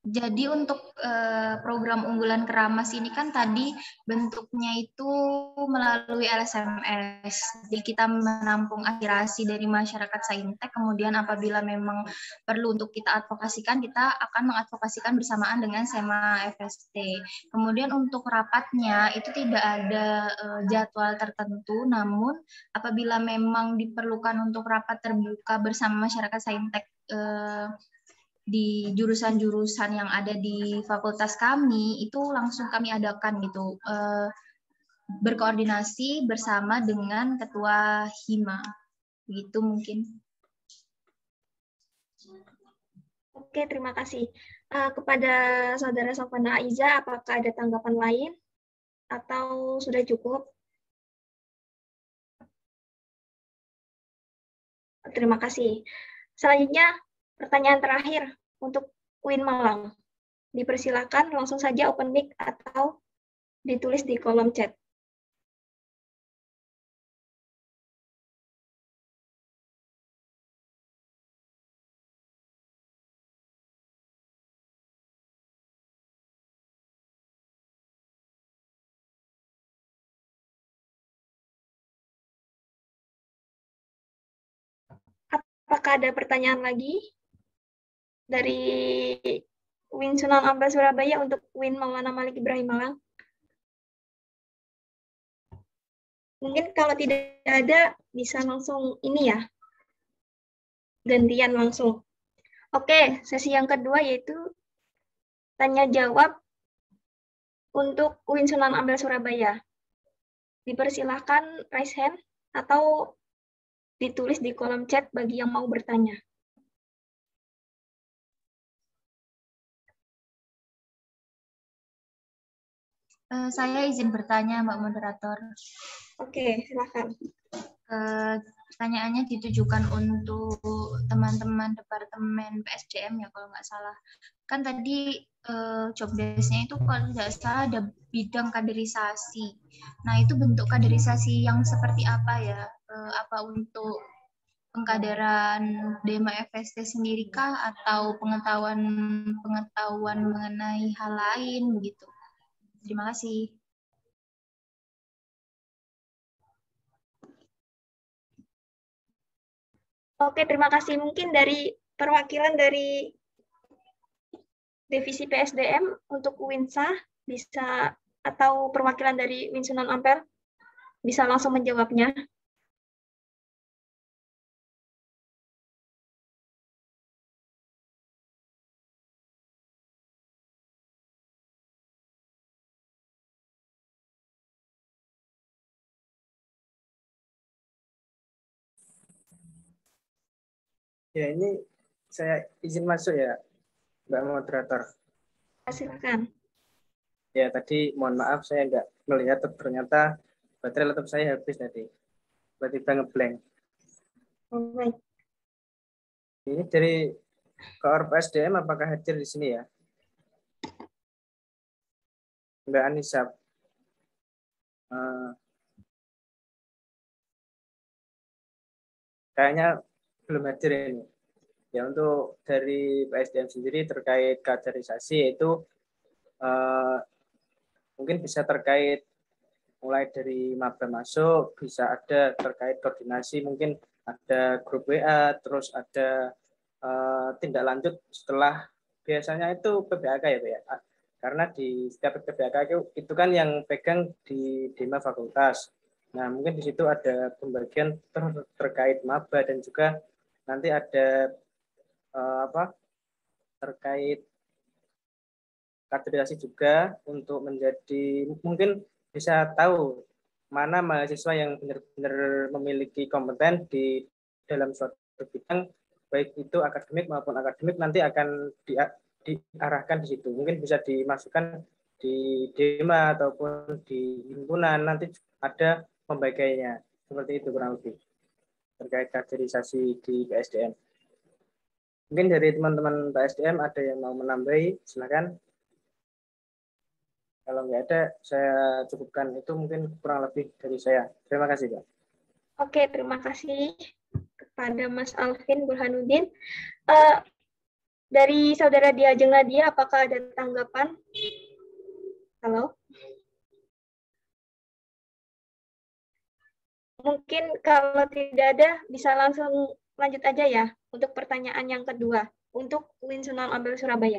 Jadi untuk program unggulan Keramas ini kan tadi bentuknya itu melalui LSMS. Jadi kita menampung aspirasi dari masyarakat Saintek, kemudian apabila memang perlu untuk kita advokasikan, kita akan mengadvokasikan bersamaan dengan SEMA FST. Kemudian untuk rapatnya itu tidak ada jadwal tertentu, namun apabila memang diperlukan untuk rapat terbuka bersama masyarakat Saintek di jurusan-jurusan yang ada di fakultas kami, itu langsung kami adakan gitu, berkoordinasi bersama dengan ketua HIMA, gitu mungkin. Oke, terima kasih. Kepada Saudara Savana Aiza, apakah ada tanggapan lain atau sudah cukup? Terima kasih. Selanjutnya, pertanyaan terakhir untuk UIN Malang. Dipersilakan langsung saja open mic atau ditulis di kolom chat. Apakah ada pertanyaan lagi dari UIN Sunan Ampel Surabaya untuk UIN Maulana Malik Ibrahim Malang? Mungkin kalau tidak ada, bisa langsung ini ya, gantian langsung. Oke, sesi yang kedua yaitu tanya jawab untuk UIN Sunan Ampel Surabaya. Dipersilahkan raise hand atau ditulis di kolom chat bagi yang mau bertanya. Saya izin bertanya, Mbak Moderator. Oke, silakan. Pertanyaannya ditujukan untuk teman-teman Departemen PSDM ya kalau nggak salah. Kan tadi job desk-nya itu kalau tidak salah ada bidang kaderisasi. Nah itu bentuk kaderisasi yang seperti apa ya? Apa untuk pengkaderan DEMA FST sendiri kah atau pengetahuan mengenai hal lain begitu? Terima kasih. Oke, terima kasih. Mungkin dari perwakilan dari Divisi PSDM untuk Winsa bisa, atau perwakilan dari Win Sunan Ampel bisa langsung menjawabnya. Ya, ini saya izin masuk ya, Mbak Moderator. Silakan. Ya, tadi mohon maaf saya nggak melihat ternyata baterai laptop saya habis tadi. Tiba-tiba ngeblank. Baik. Ini dari Koor PSDM apakah hadir di sini ya? Mbak Anissa. Kayaknya belum hadir ini. Ya, untuk dari PSDM sendiri terkait kaderisasi itu mungkin bisa terkait mulai dari maba masuk, bisa ada terkait koordinasi, mungkin ada grup WA, terus ada tindak lanjut setelah biasanya itu PBAK ya Pak ya. Karena di setiap PBAK itu kan yang pegang di Dema Fakultas. Nah, mungkin di situ ada pembagian terkait maba dan juga nanti ada terkait kaderisasi juga untuk menjadi, mungkin bisa tahu mana mahasiswa yang benar-benar memiliki kompeten di dalam suatu bidang, baik itu akademik maupun akademik, nanti akan diarahkan di situ. Mungkin bisa dimasukkan di Dema ataupun di himpunan, nanti ada pembagiannya. Seperti itu kurang lebih terkait kaderisasi di PSDM. Mungkin dari teman-teman PSDM ada yang mau menambahi, silakan. Kalau nggak ada, saya cukupkan. Itu mungkin kurang lebih dari saya. Terima kasih, Pak. Oke, terima kasih kepada Mas Alvin Burhanuddin. Dari Saudara Diajeng Nadia, apakah ada tanggapan? Halo? Mungkin kalau tidak ada, bisa langsung lanjut aja ya untuk pertanyaan yang kedua untuk Win Sunan Ampel Surabaya.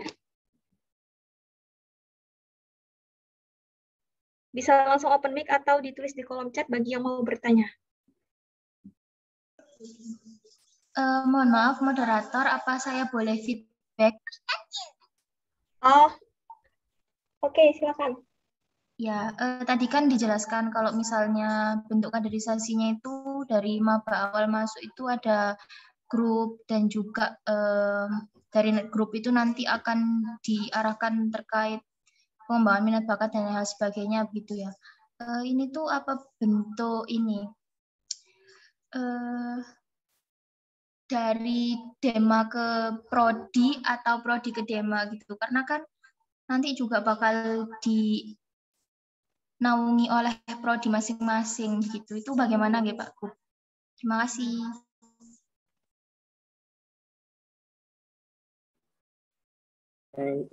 Bisa langsung open mic atau ditulis di kolom chat bagi yang mau bertanya. Mohon maaf moderator, apa saya boleh feedback? Oh, oke, silakan. Ya, tadi kan dijelaskan kalau misalnya bentuk kaderisasinya itu dari maba awal masuk itu ada grup dan juga dari grup itu nanti akan diarahkan terkait pengembangan minat bakat dan hal sebagainya gitu ya. Ini tuh apa bentuk ini? Dari Dema ke Prodi atau Prodi ke Dema gitu. Karena kan nanti juga bakal dinaungi oleh Prodi masing-masing gitu. Itu bagaimana ya Pak Gub? Terima kasih.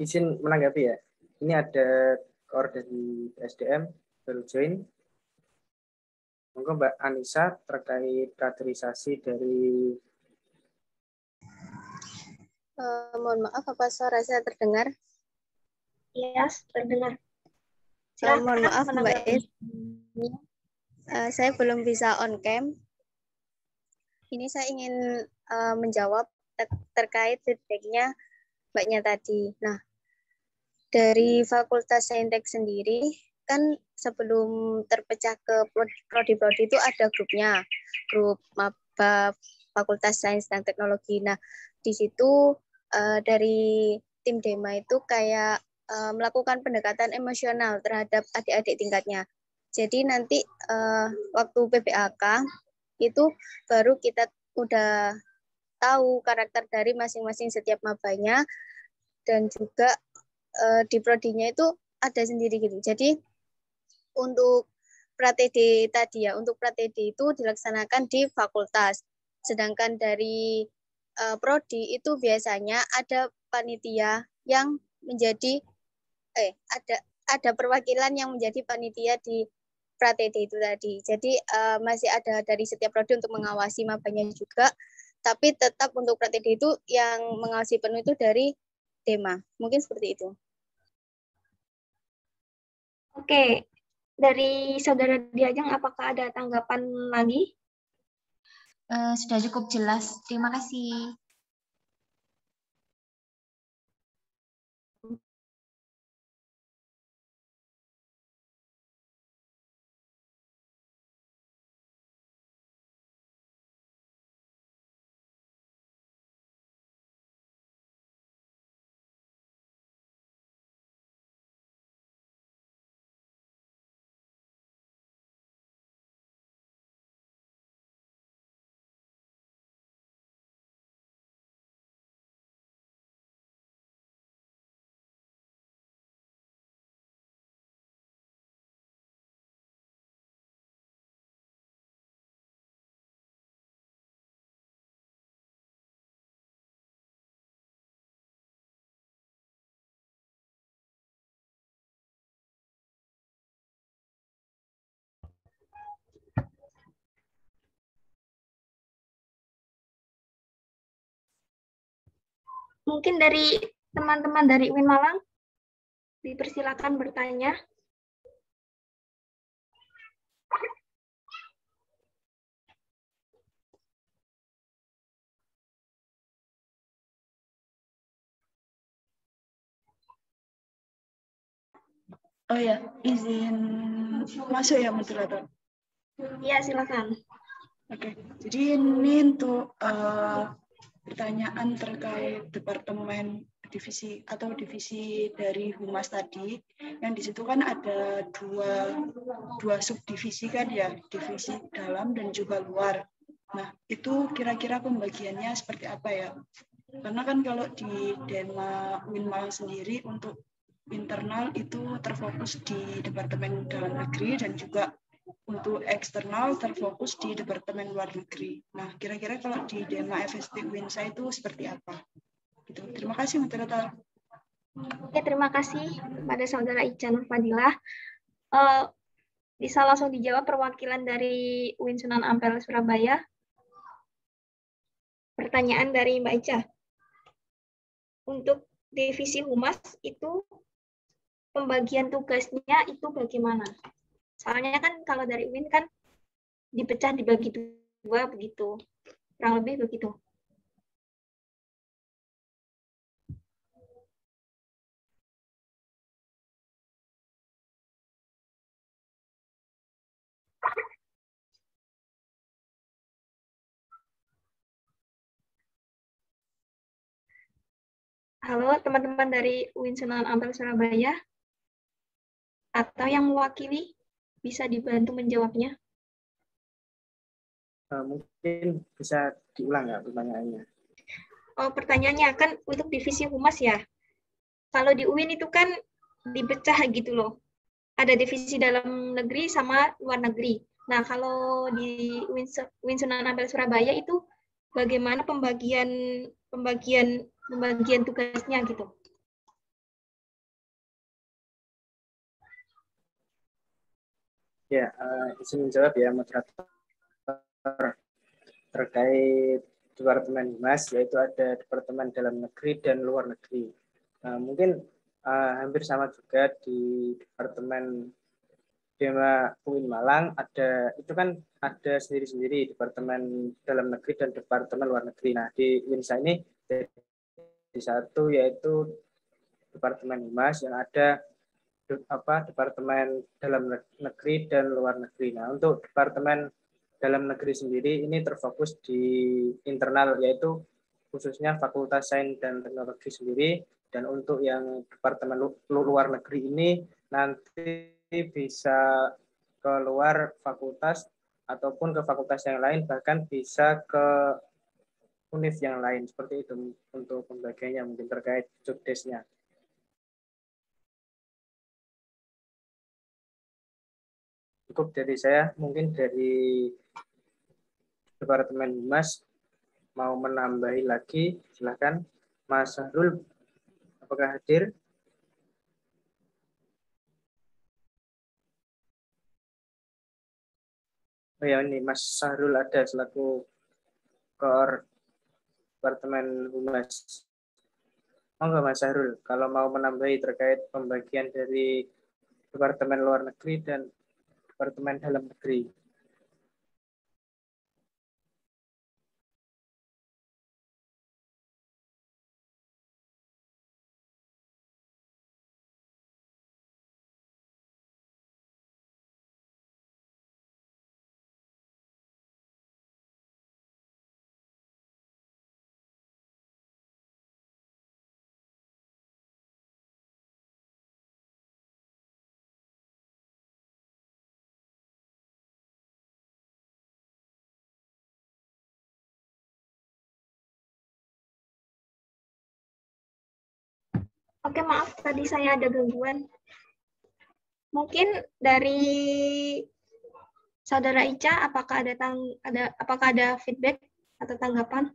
Izin menanggapi ya. Ini ada koor dari SDM baru join. Monggo Mbak Anissa terkait kaderisasi dari. Mohon maaf, apa suara saya terdengar? Iya, terdengar. Mohon maaf Mbak Es. Saya belum bisa on cam. Ini saya ingin menjawab terkait feedbacknya Mbaknya tadi. Nah, dari Fakultas Saintek sendiri, kan sebelum terpecah ke prodi-prodi itu ada grupnya, grup maba Fakultas Sains dan Teknologi. Nah, di situ dari tim Dema itu kayak melakukan pendekatan emosional terhadap adik-adik tingkatnya. Jadi nanti waktu PBAK itu baru kita udah tahu karakter dari masing-masing setiap mabanya, dan juga di prodinya itu ada sendiri gitu. Jadi untuk pratede tadi ya, untuk pratede itu dilaksanakan di fakultas. Sedangkan dari prodi itu biasanya ada panitia yang menjadi ada perwakilan yang menjadi panitia di pratede itu tadi. Jadi masih ada dari setiap prodi untuk mengawasi mabanya juga. tapi tetap untuk praktik itu yang mengawasi penuh itu dari DEMA. Mungkin seperti itu. Oke, dari Saudara Diajeng, apakah ada tanggapan lagi? Sudah cukup jelas. Terima kasih. Mungkin dari teman-teman dari UIN Malang, dipersilakan bertanya. Oh ya, izin masuk ya moderator. Iya, silakan. Oke, jadi ini untuk pertanyaan terkait departemen divisi atau divisi dari humas tadi, yang di situ kan ada dua subdivisi kan ya, divisi dalam dan juga luar. Nah, itu kira-kira pembagiannya seperti apa ya? Karena kan kalau di Dema UIN Malang sendiri untuk internal itu terfokus di Departemen Dalam Negeri dan juga untuk eksternal terfokus di Departemen Luar Negeri. Nah, kira-kira kalau di Dema FST UINSA itu seperti apa? Gitu. Terima kasih, moderator. Oke, terima kasih kepada Saudara Ica Nur Fadilah. Bisa langsung dijawab perwakilan dari UIN Sunan Ampel Surabaya. Pertanyaan dari Mbak Ica. Untuk divisi humas itu pembagian tugasnya itu bagaimana? Soalnya kan kalau dari UIN kan dipecah dibagi dua begitu. Kurang lebih begitu. Halo teman-teman dari UIN Sunan Ampel Surabaya, atau yang mewakili bisa dibantu menjawabnya? Mungkin bisa diulang nggak pertanyaannya? Oh, pertanyaannya kan untuk divisi humas ya. Kalau di UIN itu kan dipecah gitu loh. Ada divisi dalam negeri sama luar negeri. Nah, kalau di UIN Sunan Ampel Surabaya itu bagaimana pembagian tugasnya gitu? Ya, izin menjawab ya moderator terkait Departemen Humas, yaitu ada Departemen Dalam Negeri dan Luar Negeri. Mungkin hampir sama juga di Departemen Dema UIN Malang, itu kan ada sendiri-sendiri Departemen Dalam Negeri dan Departemen Luar Negeri. Nah, di UINSA ini di satu yaitu Departemen Humas yang ada Departemen Dalam Negeri dan Luar Negeri. Nah, untuk Departemen Dalam Negeri sendiri ini terfokus di internal, yaitu khususnya Fakultas Sains dan Teknologi sendiri. Dan untuk yang Departemen Luar Negeri ini nanti bisa ke luar fakultas ataupun ke fakultas yang lain, bahkan bisa ke univ yang lain. Seperti itu untuk pembagiannya, mungkin terkait jobdesk-nya. Cukup dari saya, mungkin dari Departemen Humas mau menambahi lagi, silakan. Mas Sahrul, apakah hadir? Oh ya, ini Mas Sahrul ada selaku Departemen Humas. Monggo Mas Sahrul, kalau mau menambahi terkait pembagian dari Departemen Luar Negeri dan Departemen Dalam Negeri. Oke, maaf tadi saya ada gangguan. Mungkin dari Saudara Ica, apakah ada feedback atau tanggapan?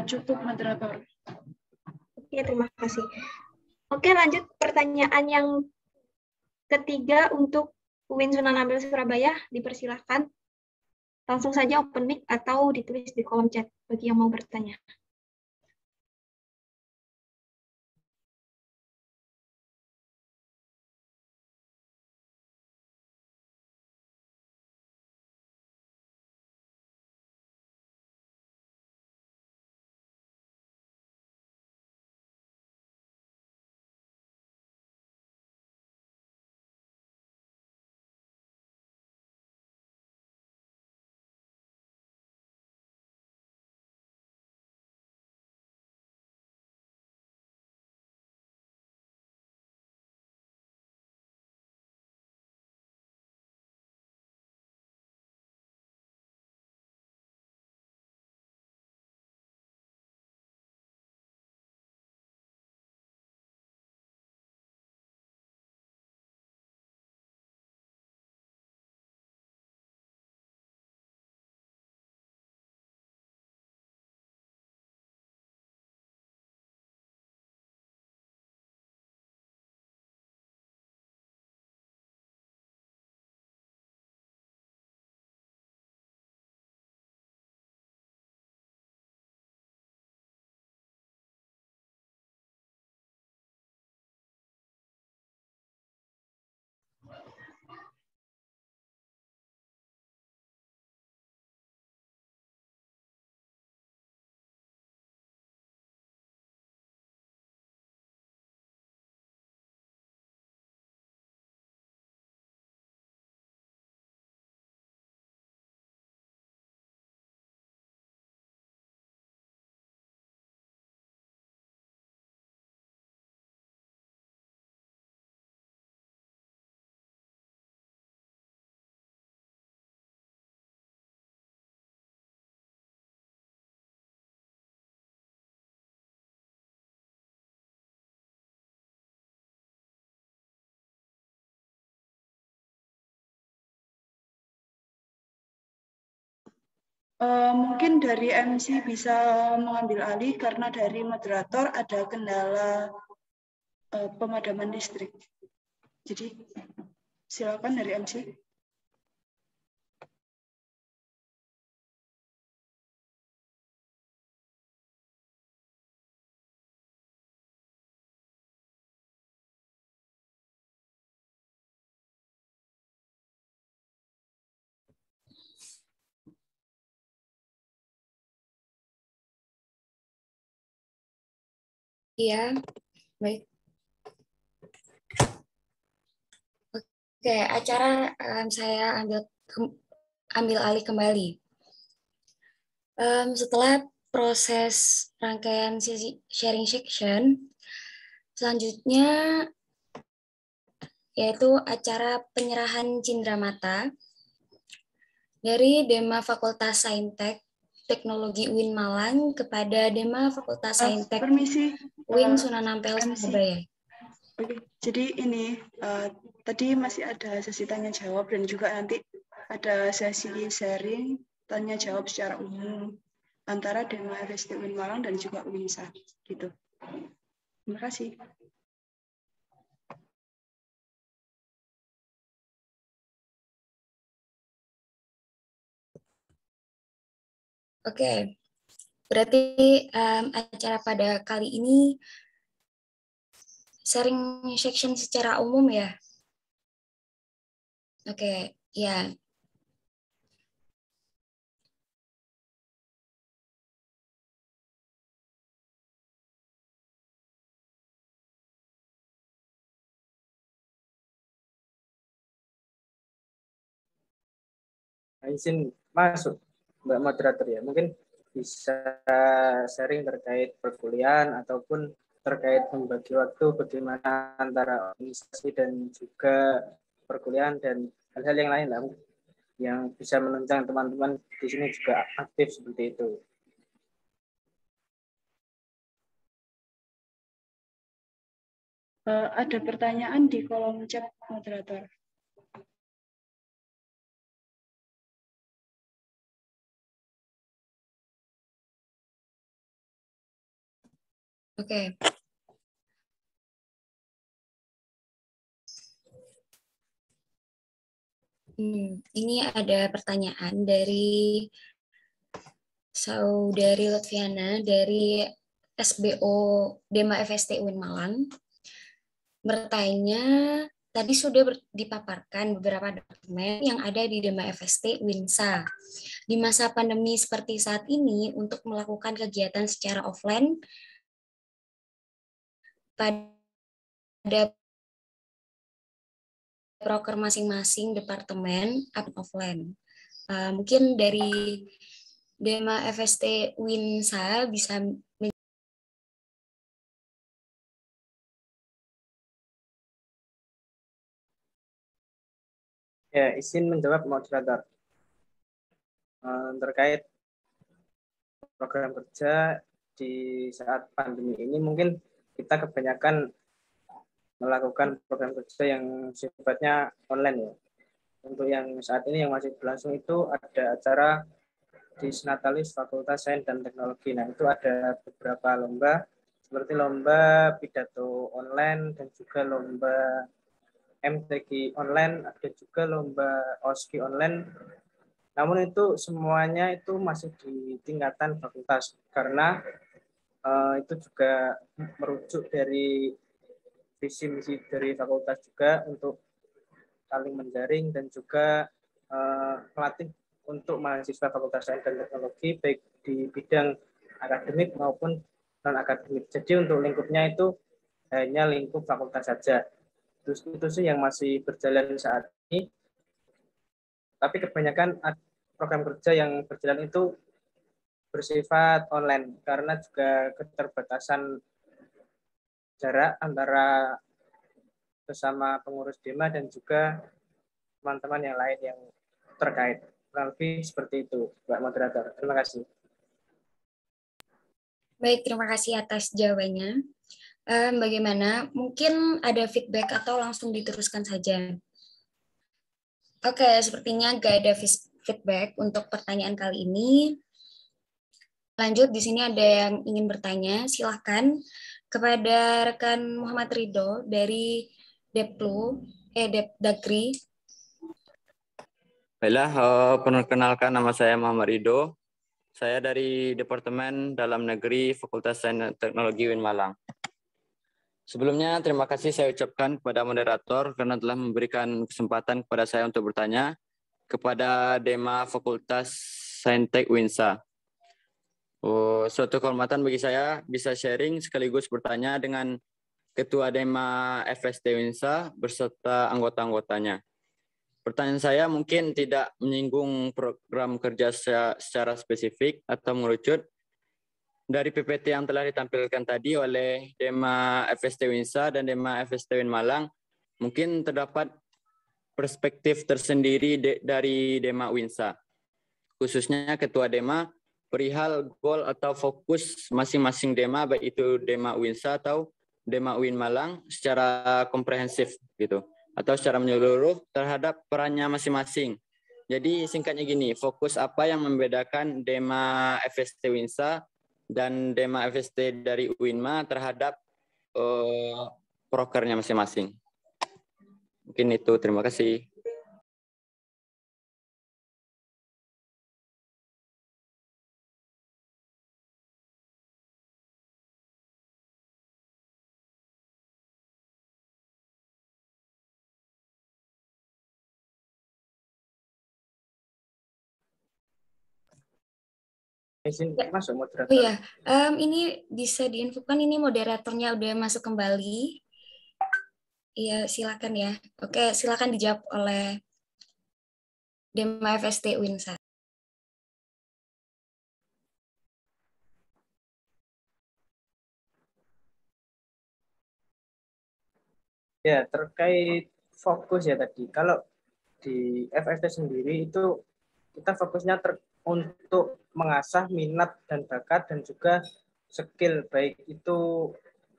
Cukup moderator. Oke, terima kasih. Oke, lanjut pertanyaan yang ketiga untuk UIN Sunan Ampel Surabaya, dipersilahkan. Langsung saja open mic atau ditulis di kolom chat bagi yang mau bertanya. Mungkin dari MC bisa mengambil alih karena dari moderator ada kendala pemadaman listrik. Jadi silakan dari MC. Iya, baik. Oke, acara saya ambil alih kembali. Setelah proses rangkaian sesi sharing section, selanjutnya yaitu acara penyerahan cindramata dari Dema Fakultas Saintek Teknologi UIN Malang kepada Dema Fakultas Saintek UIN Sunan Ampel Surabaya. Oke, jadi ini tadi masih ada sesi tanya jawab dan juga nanti ada sesi sharing tanya jawab secara umum antara Dema FST UIN Malang dan juga UINSA gitu. Terima kasih. Oke, Berarti acara pada kali ini sharing section secara umum ya? Oke, ya. Izin masuk, Mbak Moderator ya. Mungkin bisa sharing terkait perkuliahan ataupun terkait membagi waktu bagaimana antara organisasi dan juga perkuliahan dan hal-hal yang lain lah yang bisa menunjang teman-teman di sini juga aktif seperti itu. Ada pertanyaan di kolom chat moderator. Oke. Ini ada pertanyaan dari Saudari Lutfiana dari SBO Dema FST UIN Malang. Bertanya, tadi sudah dipaparkan beberapa dokumen yang ada di Dema FST UINSA. Di masa pandemi seperti saat ini, untuk melakukan kegiatan secara offline pada proker masing-masing departemen offline. Mungkin dari Dema FST UINSA bisa Ya, izin menjawab moderator. Terkait program kerja di saat pandemi ini mungkin kita kebanyakan melakukan program kerja yang sifatnya online ya. Untuk yang saat ini yang masih berlangsung itu ada acara di Natalis Fakultas Sains dan Teknologi. Nah, itu ada beberapa lomba seperti lomba pidato online dan juga lomba MTQ online, ada juga lomba OSKI online. Namun itu semuanya itu masih di tingkatan fakultas karena itu juga merujuk dari visi misi dari fakultas juga untuk saling menjaring dan juga melatih untuk mahasiswa Fakultas Sains dan Teknologi baik di bidang akademik maupun non akademik. Jadi untuk lingkupnya itu hanya lingkup fakultas saja. Itu sih yang masih berjalan saat ini. Tapi kebanyakan program kerja yang berjalan itu bersifat online karena juga keterbatasan jarak antara bersama pengurus Dema dan juga teman-teman yang lain yang terkait. Kurang lebih seperti itu, Mbak Moderator. Terima kasih. Baik, terima kasih atas jawabannya. Bagaimana? Mungkin ada feedback atau langsung diteruskan saja? Oke, sepertinya nggak ada feedback untuk pertanyaan kali ini. Lanjut, di sini ada yang ingin bertanya. Silahkan kepada rekan Muhammad Ridho dari Dagri. Baiklah, perkenalkan nama saya Muhammad Ridho. Saya dari Departemen Dalam Negeri Fakultas Sains dan Teknologi UIN Malang. Sebelumnya, terima kasih saya ucapkan kepada moderator karena telah memberikan kesempatan kepada saya untuk bertanya kepada Dema Fakultas Saintek UINSA. Suatu kehormatan bagi saya bisa sharing sekaligus bertanya dengan Ketua Dema FST UINSA beserta anggota-anggotanya. Pertanyaan saya mungkin tidak menyinggung program kerja secara spesifik atau mengerucut dari PPT yang telah ditampilkan tadi oleh Dema FST UINSA dan Dema FST UIN Malang. Mungkin terdapat perspektif tersendiri dari Dema UINSA, khususnya Ketua Dema perihal goal atau fokus masing-masing Dema, baik itu Dema UINSA atau Dema UIN Malang secara komprehensif gitu, atau secara menyeluruh terhadap perannya masing-masing. Jadi singkatnya gini, fokus apa yang membedakan Dema FST UINSA dan Dema FST dari UINMA terhadap prokernya masing-masing. Mungkin itu, terima kasih. Izin masuk moderator. Oh iya, ini bisa diinfokan ini moderatornya udah masuk kembali. Iya, silakan ya. Oke, silakan dijawab oleh Dema FST Winsa. Ya, terkait fokus ya tadi. Kalau di FST sendiri itu kita fokusnya untuk mengasah minat dan bakat dan juga skill, baik itu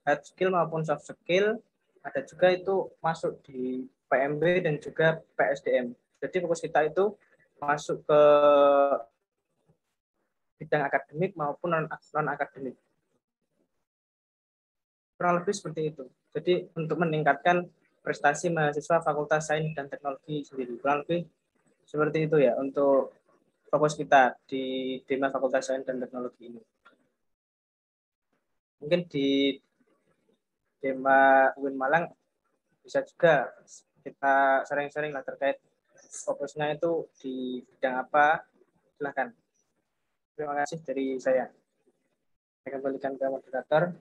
hard skill maupun soft skill. Ada juga itu masuk di PMB dan juga PSDM. Jadi fokus kita itu masuk ke bidang akademik maupun non-akademik. Kurang lebih seperti itu. Jadi untuk meningkatkan prestasi mahasiswa Fakultas Sains dan Teknologi sendiri. Kurang lebih seperti itu ya untuk fokus kita di Dema Fakultas Sains dan Teknologi ini. Mungkin di Dema UIN Malang bisa juga kita sering-sering lah terkait fokusnya itu di bidang apa. Silakan. Terima kasih dari saya. Saya kembalikan ke moderator.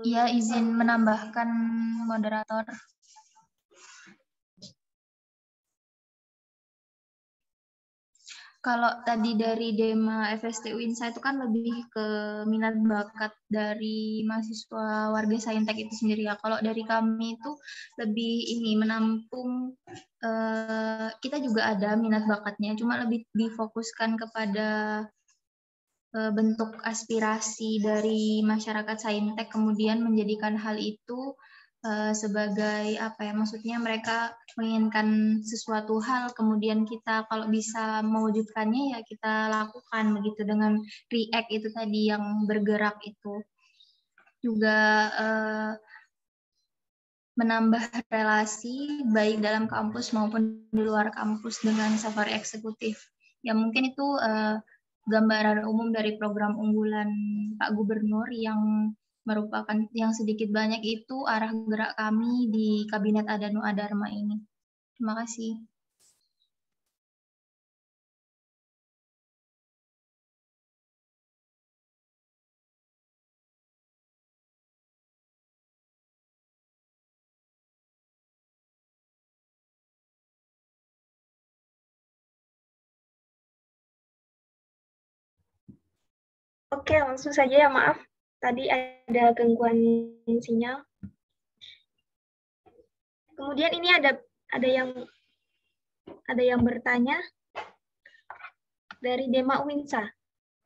Ya, izin menambahkan moderator. Kalau tadi dari Dema FST Winsa itu kan lebih ke minat bakat dari mahasiswa warga Saintek itu sendiri ya. Kalau dari kami itu lebih ini menampung, kita juga ada minat bakatnya, cuma lebih difokuskan kepada bentuk aspirasi dari masyarakat Saintek, kemudian menjadikan hal itu sebagai apa ya, maksudnya mereka menginginkan sesuatu hal, kemudian kita kalau bisa mewujudkannya ya kita lakukan begitu dengan react itu tadi yang bergerak itu. Juga menambah relasi baik dalam kampus maupun di luar kampus dengan safari eksekutif. Ya mungkin itu gambaran umum dari program unggulan Pak Gubernur yang merupakan yang sedikit banyak itu arah gerak kami di Kabinet Adanu Adharma ini. Terima kasih. Oke, langsung saja ya, maaf. Tadi ada gangguan sinyal. Kemudian ini ada yang bertanya dari Dema Winsa.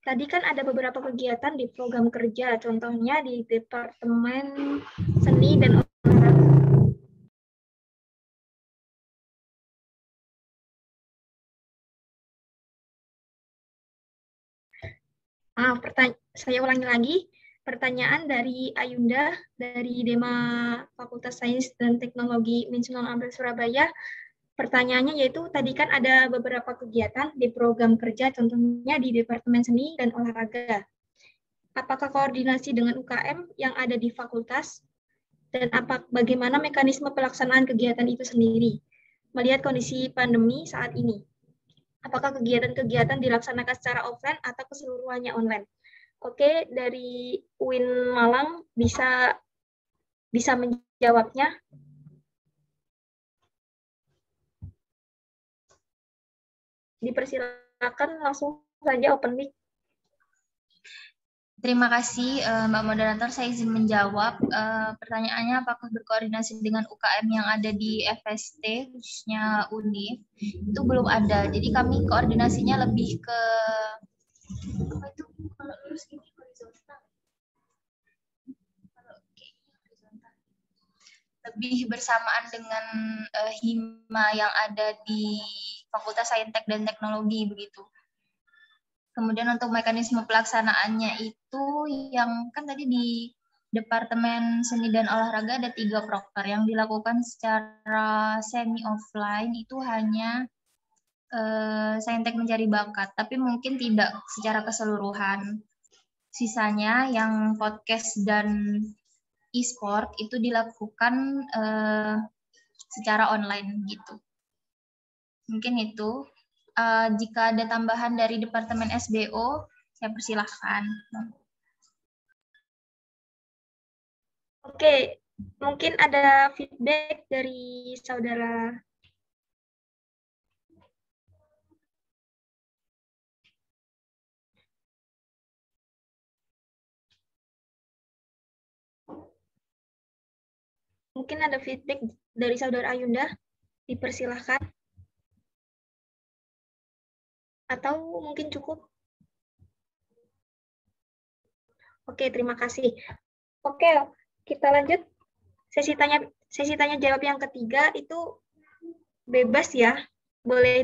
Tadi kan ada beberapa kegiatan di program kerja, contohnya di Departemen Seni dan saya ulangi lagi. Pertanyaan dari Ayunda dari Dema Fakultas Sains dan Teknologi UIN Sunan Ampel Surabaya. Pertanyaannya yaitu tadi kan ada beberapa kegiatan di program kerja, contohnya di Departemen Seni dan Olahraga. Apakah koordinasi dengan UKM yang ada di fakultas dan bagaimana mekanisme pelaksanaan kegiatan itu sendiri melihat kondisi pandemi saat ini? Apakah kegiatan-kegiatan dilaksanakan secara offline atau keseluruhannya online? Oke, dari UIN Malang bisa menjawabnya. Dipersilakan langsung saja open mic. Terima kasih Mbak Moderator, saya izin menjawab. Pertanyaannya apakah berkoordinasi dengan UKM yang ada di FST, khususnya UNIF, itu belum ada. Jadi kami koordinasinya lebih ke, apa itu, kalau lurus ini horizontal. Lebih bersamaan dengan hima yang ada di Fakultas Saintek dan Teknologi, begitu. Kemudian untuk mekanisme pelaksanaannya itu yang kan tadi di Departemen Seni dan Olahraga ada 3 proker yang dilakukan secara semi offline itu hanya Saintek Mencari Bakat, tapi mungkin tidak secara keseluruhan. Sisanya yang podcast dan e-sport itu dilakukan secara online gitu. Mungkin itu. Jika ada tambahan dari Departemen SBO, saya persilahkan. Oke, mungkin ada feedback dari saudara. Mungkin ada feedback dari saudara Ayunda, dipersilahkan. Atau mungkin cukup? Oke, terima kasih. Oke, kita lanjut. Sesi tanya jawab yang ketiga itu bebas ya. Boleh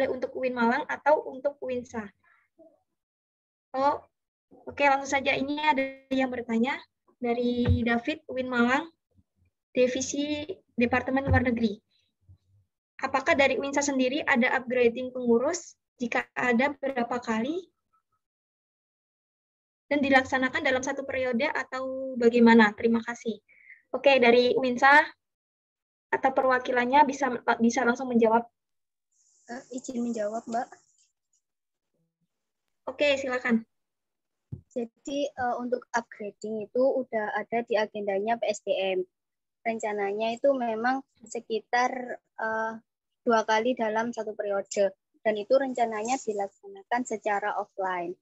untuk UIN Malang atau untuk UINSA. Oh, oke, langsung saja. Ini ada yang bertanya dari David, UIN Malang, Divisi Departemen Luar Negeri. Apakah dari UINSA sendiri ada upgrading pengurus? Jika ada, berapa kali? Dan dilaksanakan dalam satu periode atau bagaimana? Terima kasih. Oke, dari UINSA atau perwakilannya bisa langsung menjawab. Izin menjawab, Mbak. Oke, silakan. Jadi untuk upgrading itu udah ada di agendanya PSDM. Rencananya itu memang sekitar 2 kali dalam satu periode. Dan itu rencananya dilaksanakan secara offline.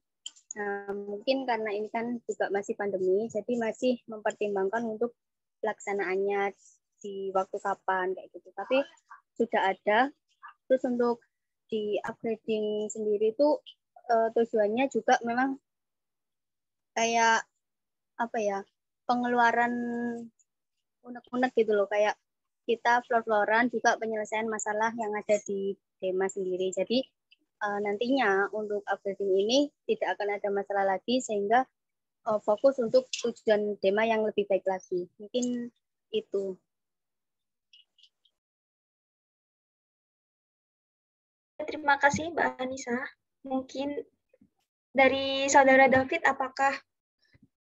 Nah, mungkin karena ini kan juga masih pandemi, jadi masih mempertimbangkan untuk pelaksanaannya di waktu kapan kayak gitu. Tapi sudah ada. Terus untuk di upgrading sendiri itu tujuannya juga memang kayak apa ya, pengeluaran unek-unek gitu loh, kayak kita floor-flooran juga penyelesaian masalah yang ada di DEMA sendiri. Jadi nantinya untuk upgrading ini tidak akan ada masalah lagi, sehingga fokus untuk tujuan DEMA yang lebih baik lagi. Mungkin itu. Terima kasih Mbak Anissa. Mungkin dari saudara David, apakah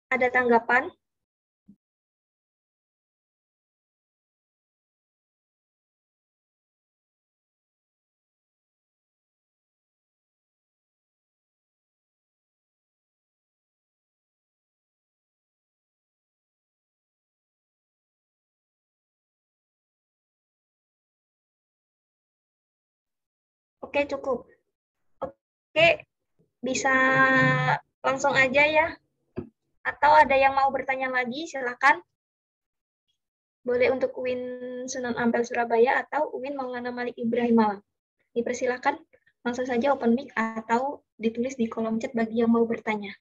ada tanggapan? Oke, cukup. Oke, bisa langsung aja ya. Atau ada yang mau bertanya lagi, silakan. Boleh untuk UIN Sunan Ampel Surabaya atau UIN Maulana Malik Ibrahim Malang. Dipersilakan langsung saja open mic atau ditulis di kolom chat bagi yang mau bertanya.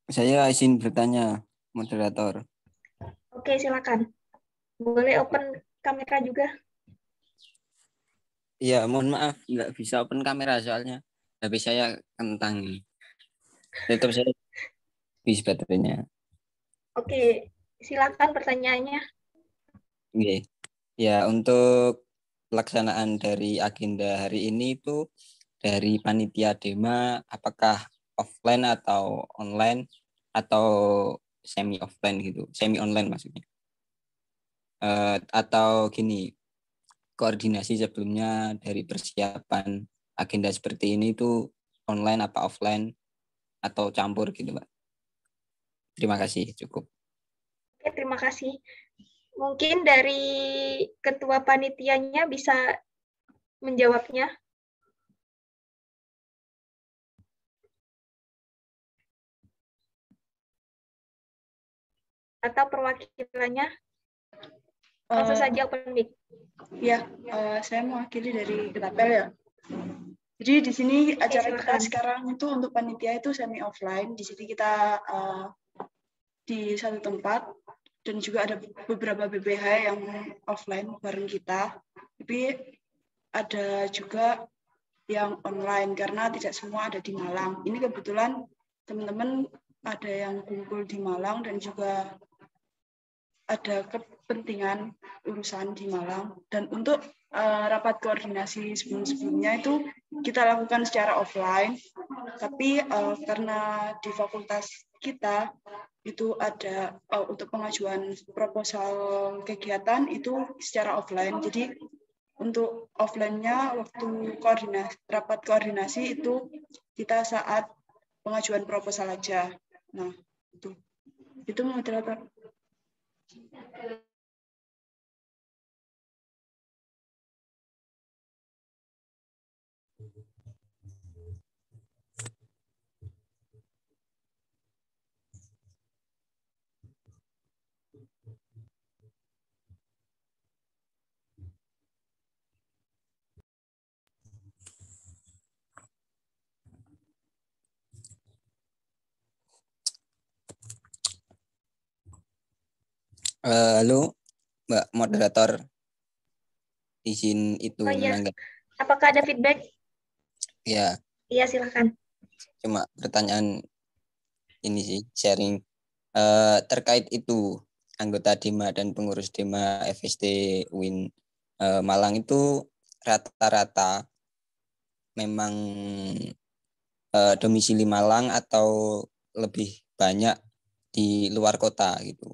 Saya izin bertanya, moderator. Oke, silakan. Boleh open kamera juga. Iya, mohon maaf, nggak bisa open kamera soalnya HP saya kentang. Laptop saya habis baterainya. Oke, silakan pertanyaannya. Oke. Ya, untuk pelaksanaan dari agenda hari ini itu dari panitia DEMA, apakah offline atau online atau semi offline gitu, semi online maksudnya. Atau gini, koordinasi sebelumnya dari persiapan agenda seperti ini itu online apa offline atau campur gitu, Pak. Terima kasih, cukup. Oke, terima kasih. Mungkin dari ketua panitianya bisa menjawabnya. Atau perwakilannya. Langsung saja open mic. Ya, saya mewakili dari Ketapel ya. Jadi di sini acara kita sekarang itu untuk panitia itu semi offline. Di sini kita di satu tempat dan juga ada beberapa BBH yang offline bareng kita. Tapi ada juga yang online karena tidak semua ada di Malang. Ini kebetulan teman-teman ada yang kumpul di Malang dan juga ada kepentingan urusan di Malang. Dan untuk rapat koordinasi sebelum-sebelumnya itu kita lakukan secara offline, tapi karena di fakultas kita itu ada untuk pengajuan proposal kegiatan itu secara offline. Jadi untuk offline-nya waktu rapat koordinasi itu kita saat pengajuan proposal aja. Nah, itu moderator. Halo, Mbak Moderator. Izin itu menanggapi. Apakah ada feedback? Ya. Iya, silakan. Cuma pertanyaan ini sih, sharing. Terkait itu, anggota DEMA dan pengurus DEMA FST UIN Malang itu rata-rata memang domisili Malang atau lebih banyak di luar kota gitu.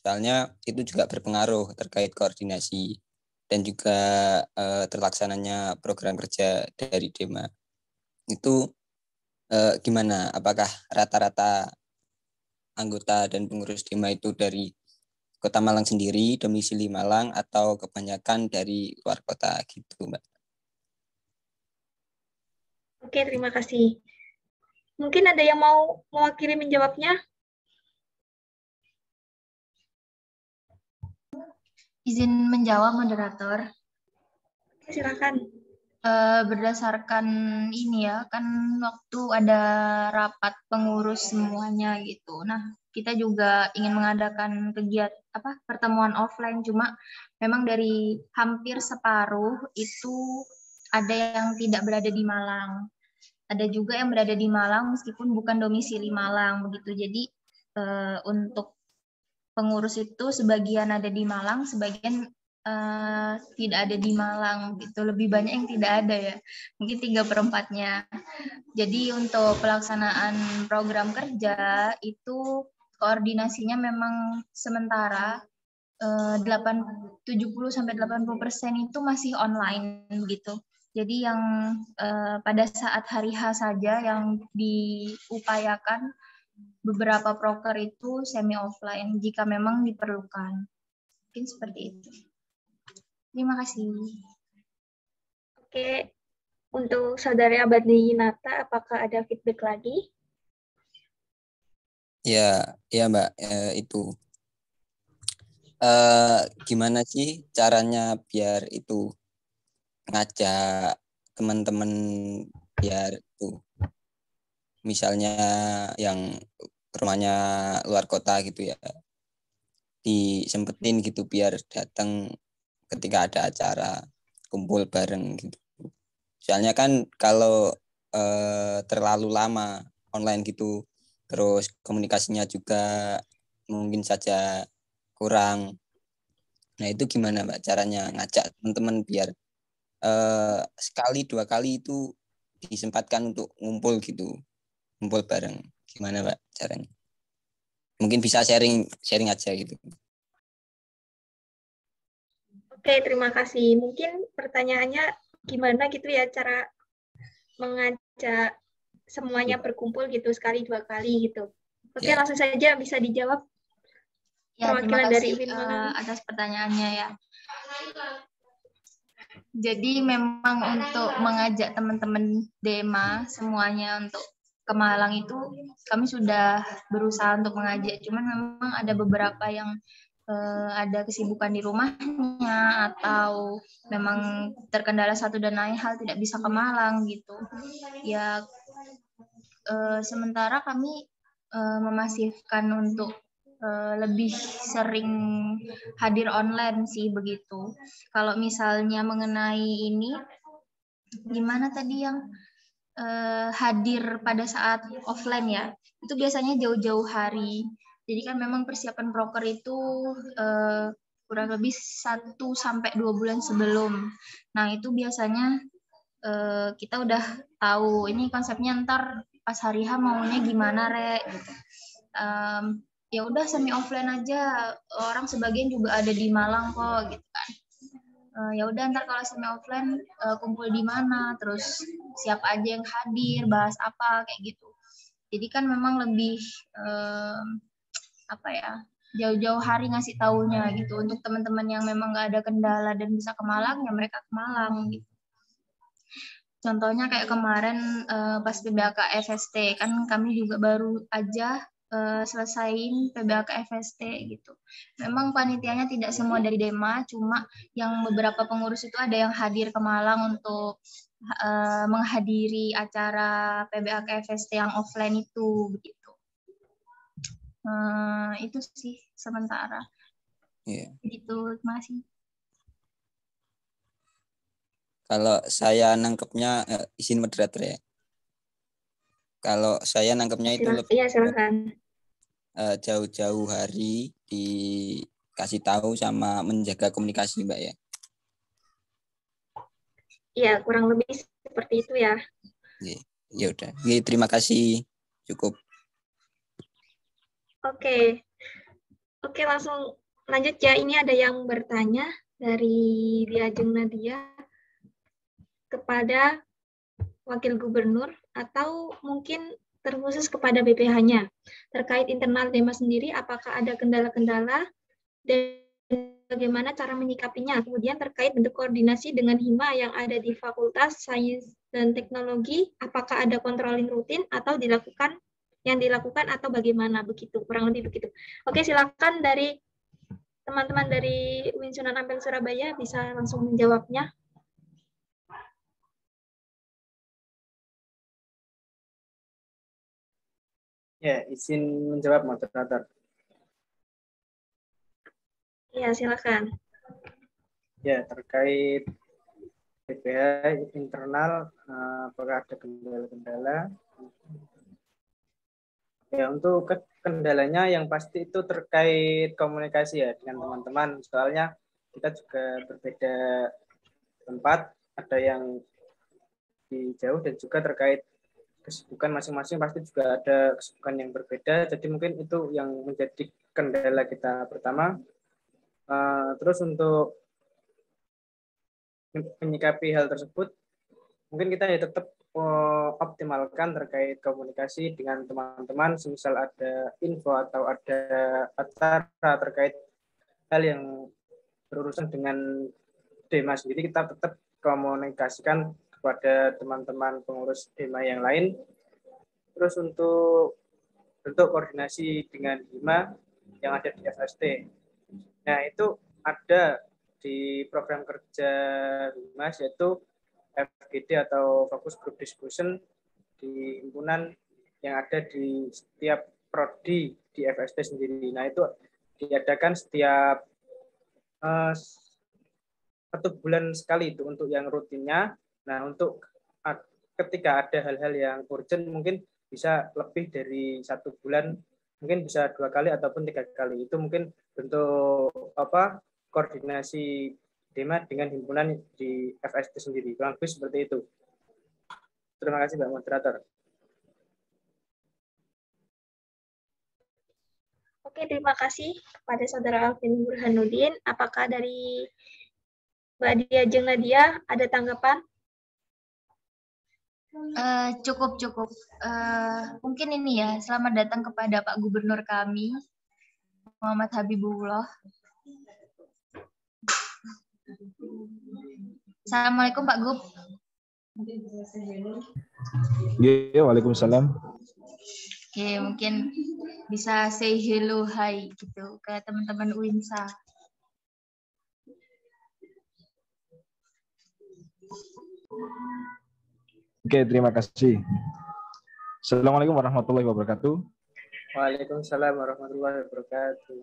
Soalnya itu juga berpengaruh terkait koordinasi dan juga terlaksananya program kerja dari DEMA. Itu gimana? Apakah rata-rata anggota dan pengurus DEMA itu dari Kota Malang sendiri, domisili Malang, atau kebanyakan dari luar kota gitu, Mbak? Oke, terima kasih. Mungkin ada yang mau mewakili menjawabnya? Izin menjawab, moderator. Silakan. Berdasarkan ini ya, kan waktu ada rapat pengurus semuanya gitu. Nah, kita juga ingin mengadakan pertemuan offline, cuma memang dari hampir separuh itu ada yang tidak berada di Malang. Ada juga yang berada di Malang meskipun bukan domisili Malang begitu. Jadi untuk pengurus itu sebagian ada di Malang, sebagian tidak ada di Malang gitu. Lebih banyak yang tidak ada ya, mungkin 3/4-nya. Jadi untuk pelaksanaan program kerja itu koordinasinya memang sementara 70-80% itu masih online begitu. Jadi yang pada saat hari H saja yang diupayakan beberapa proker itu semi offline jika memang diperlukan. Mungkin seperti itu. Terima kasih. Oke, untuk Saudari Abadi Nata, apakah ada feedback lagi? Ya Mbak, itu gimana sih caranya biar itu ngajak teman-teman biar itu misalnya yang rumahnya luar kota gitu ya, disempetin gitu biar datang ketika ada acara kumpul bareng gitu. Soalnya kan kalau terlalu lama online gitu, terus komunikasinya juga mungkin saja kurang. Nah itu gimana Mbak caranya ngajak teman-teman biar sekali 2 kali itu disempatkan untuk ngumpul gitu, ngumpul bareng. Gimana Mbak caranya? Mungkin bisa sharing aja gitu. Oke, terima kasih. Mungkin pertanyaannya gimana gitu ya cara mengajak semuanya berkumpul gitu sekali 2 kali gitu. Oke, langsung saja bisa dijawab. Ya, terima kasih atas pertanyaannya ya. Jadi memang untuk mengajak teman-teman DEMA semuanya untuk ke Malang itu kami sudah berusaha untuk mengajak, cuman memang ada beberapa yang ada kesibukan di rumahnya atau memang terkendala satu dan lain hal tidak bisa ke Malang gitu. Ya sementara kami memasifkan untuk lebih sering hadir online sih begitu. Kalau misalnya mengenai ini, gimana tadi yang hadir pada saat offline ya, itu biasanya jauh-jauh hari. Jadi kan memang persiapan proker itu kurang lebih 1-2 bulan sebelum. Nah itu biasanya kita udah tahu ini konsepnya ntar pas hari H maunya gimana Rek gitu. ya udah semi offline aja, orang sebagian juga ada di Malang kok gitu kan. Ya udah ntar kalau semi offline kumpul di mana, terus siapa aja yang hadir, bahas apa kayak gitu. Jadi kan memang lebih apa ya, jauh-jauh hari ngasih taunya gitu. Untuk teman-teman yang memang nggak ada kendala dan bisa ke Malang, ya mereka ke Malang gitu. Contohnya kayak kemarin pas PBAK FST, kan kami juga baru aja selesain PBAK FST gitu. Memang panitianya tidak semua dari Dema, cuma yang beberapa pengurus itu ada yang hadir ke Malang untuk menghadiri acara PBAK FST yang offline itu begitu. Itu sih sementara. Gitu, terima kasih. Kalau saya nangkepnya, izin moderator ya. Kalau saya nangkepnya itu lebih jauh-jauh hari dikasih tahu sama menjaga komunikasi, Mbak ya. Iya, kurang lebih seperti itu ya. Ya udah. Terima kasih. Cukup. Oke, langsung lanjut ya. Ini ada yang bertanya dari Diajeng Nadia kepada Wakil Gubernur atau mungkin terkhusus kepada BPH-nya. Terkait internal Dema sendiri, apakah ada kendala-kendala dan bagaimana cara menyikapinya? Kemudian terkait bentuk koordinasi dengan Hima yang ada di Fakultas Sains dan Teknologi, apakah ada controlling rutin atau dilakukan atau bagaimana begitu, kurang lebih begitu. Oke, silakan dari teman-teman dari UIN Sunan Ampel Surabaya bisa langsung menjawabnya. Ya, izin menjawab moderator. Ya, silakan. Ya, terkait BPH internal, apakah ada kendala-kendala? Ya, untuk kendalanya yang pasti itu terkait komunikasi ya dengan teman-teman. Soalnya kita juga berbeda tempat, ada yang di jauh dan juga terkait kesibukan masing-masing pasti juga ada kesibukan yang berbeda. Jadi mungkin itu yang menjadi kendala kita pertama. Terus untuk menyikapi hal tersebut, mungkin kita ya tetap optimalkan terkait komunikasi dengan teman-teman. Semisal ada info atau ada acara terkait hal yang berurusan dengan Dema sendiri, kita tetap komunikasikan kepada teman-teman pengurus Dema yang lain. Terus untuk bentuk koordinasi dengan Hima yang ada di FST. Nah, itu ada di program kerja Humas, yaitu FGD atau Fokus Group Discussion di himpunan yang ada di setiap prodi di FST sendiri. Nah, itu diadakan setiap 1 bulan sekali itu untuk yang rutinnya. Nah, untuk ketika ada hal-hal yang urgent mungkin bisa lebih dari 1 bulan, mungkin bisa 2 kali ataupun 3 kali. Itu mungkin bentuk koordinasi Dema dengan himpunan di FST sendiri. Kurang lebih seperti itu. Terima kasih, Mbak Moderator. Oke, terima kasih kepada Saudara Alvin Burhanuddin. Apakah dari Mbak Diajeng Nadia ada tanggapan? Cukup. Mungkin ini ya, selamat datang kepada Pak Gubernur kami, Muhammad Habibullah. Assalamualaikum Pak Gub. Ya, waalaikumsalam. Oke, mungkin bisa say hello, hai gitu ke teman-teman UINSA. Oke, terima kasih. Assalamualaikum warahmatullahi wabarakatuh. Waalaikumsalam warahmatullahi wabarakatuh.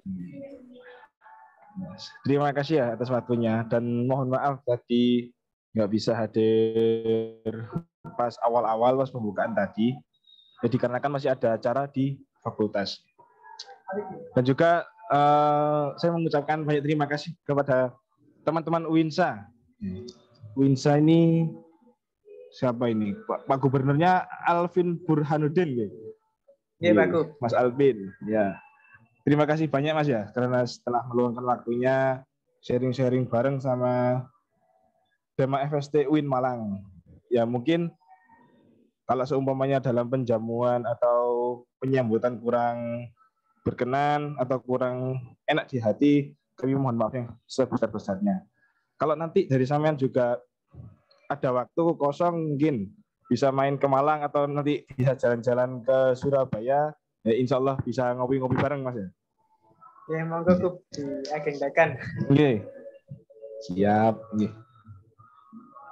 Terima kasih ya atas waktunya dan mohon maaf tadi nggak bisa hadir pas awal-awal pas pembukaan tadi. Jadi karena kan masih ada acara di fakultas. Dan juga saya mengucapkan banyak terima kasih kepada teman-teman UINSA. UINSA ini siapa ini? Pak Gubernurnya Alvin Burhanuddin. Iya, bagus. Mas Albin. Ya. Terima kasih banyak Mas ya, karena setelah meluangkan waktunya sharing-sharing bareng sama Dema FST UIN Malang. Ya mungkin kalau seumpamanya dalam penjamuan atau penyambutan kurang berkenan atau kurang enak di hati, kami mohon maaf yang sebesar-besarnya. Kalau nanti dari sampean juga ada waktu kosong mungkin bisa main ke Malang atau nanti bisa jalan-jalan ke Surabaya, ya insya Allah bisa ngopi-ngopi bareng Mas ya. Ya monggo Kup diagendakan. Oke. Siap.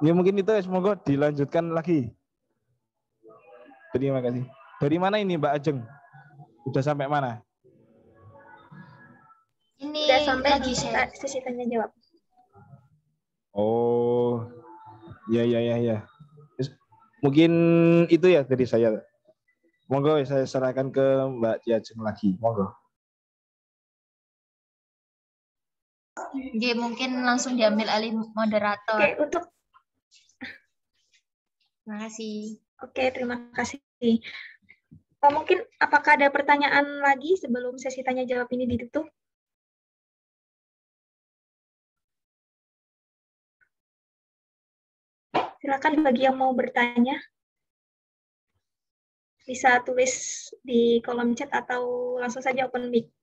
Ya mungkin itu ya, semoga dilanjutkan lagi. Terima kasih. Dari mana ini Mbak Ajeng? Udah sampai mana? Ini udah sampai di sesi tanya jawab. Oh, ya. Mungkin itu ya dari saya. Monggo saya serahkan ke Mbak Tiajeng lagi. Monggo. Oke, mungkin langsung diambil alih moderator. Oke, untuk terima kasih. Oke, terima kasih. Mungkin apakah ada pertanyaan lagi sebelum sesi tanya jawab ini ditutup? Silakan bagi yang mau bertanya. Bisa tulis di kolom chat atau langsung saja open mic.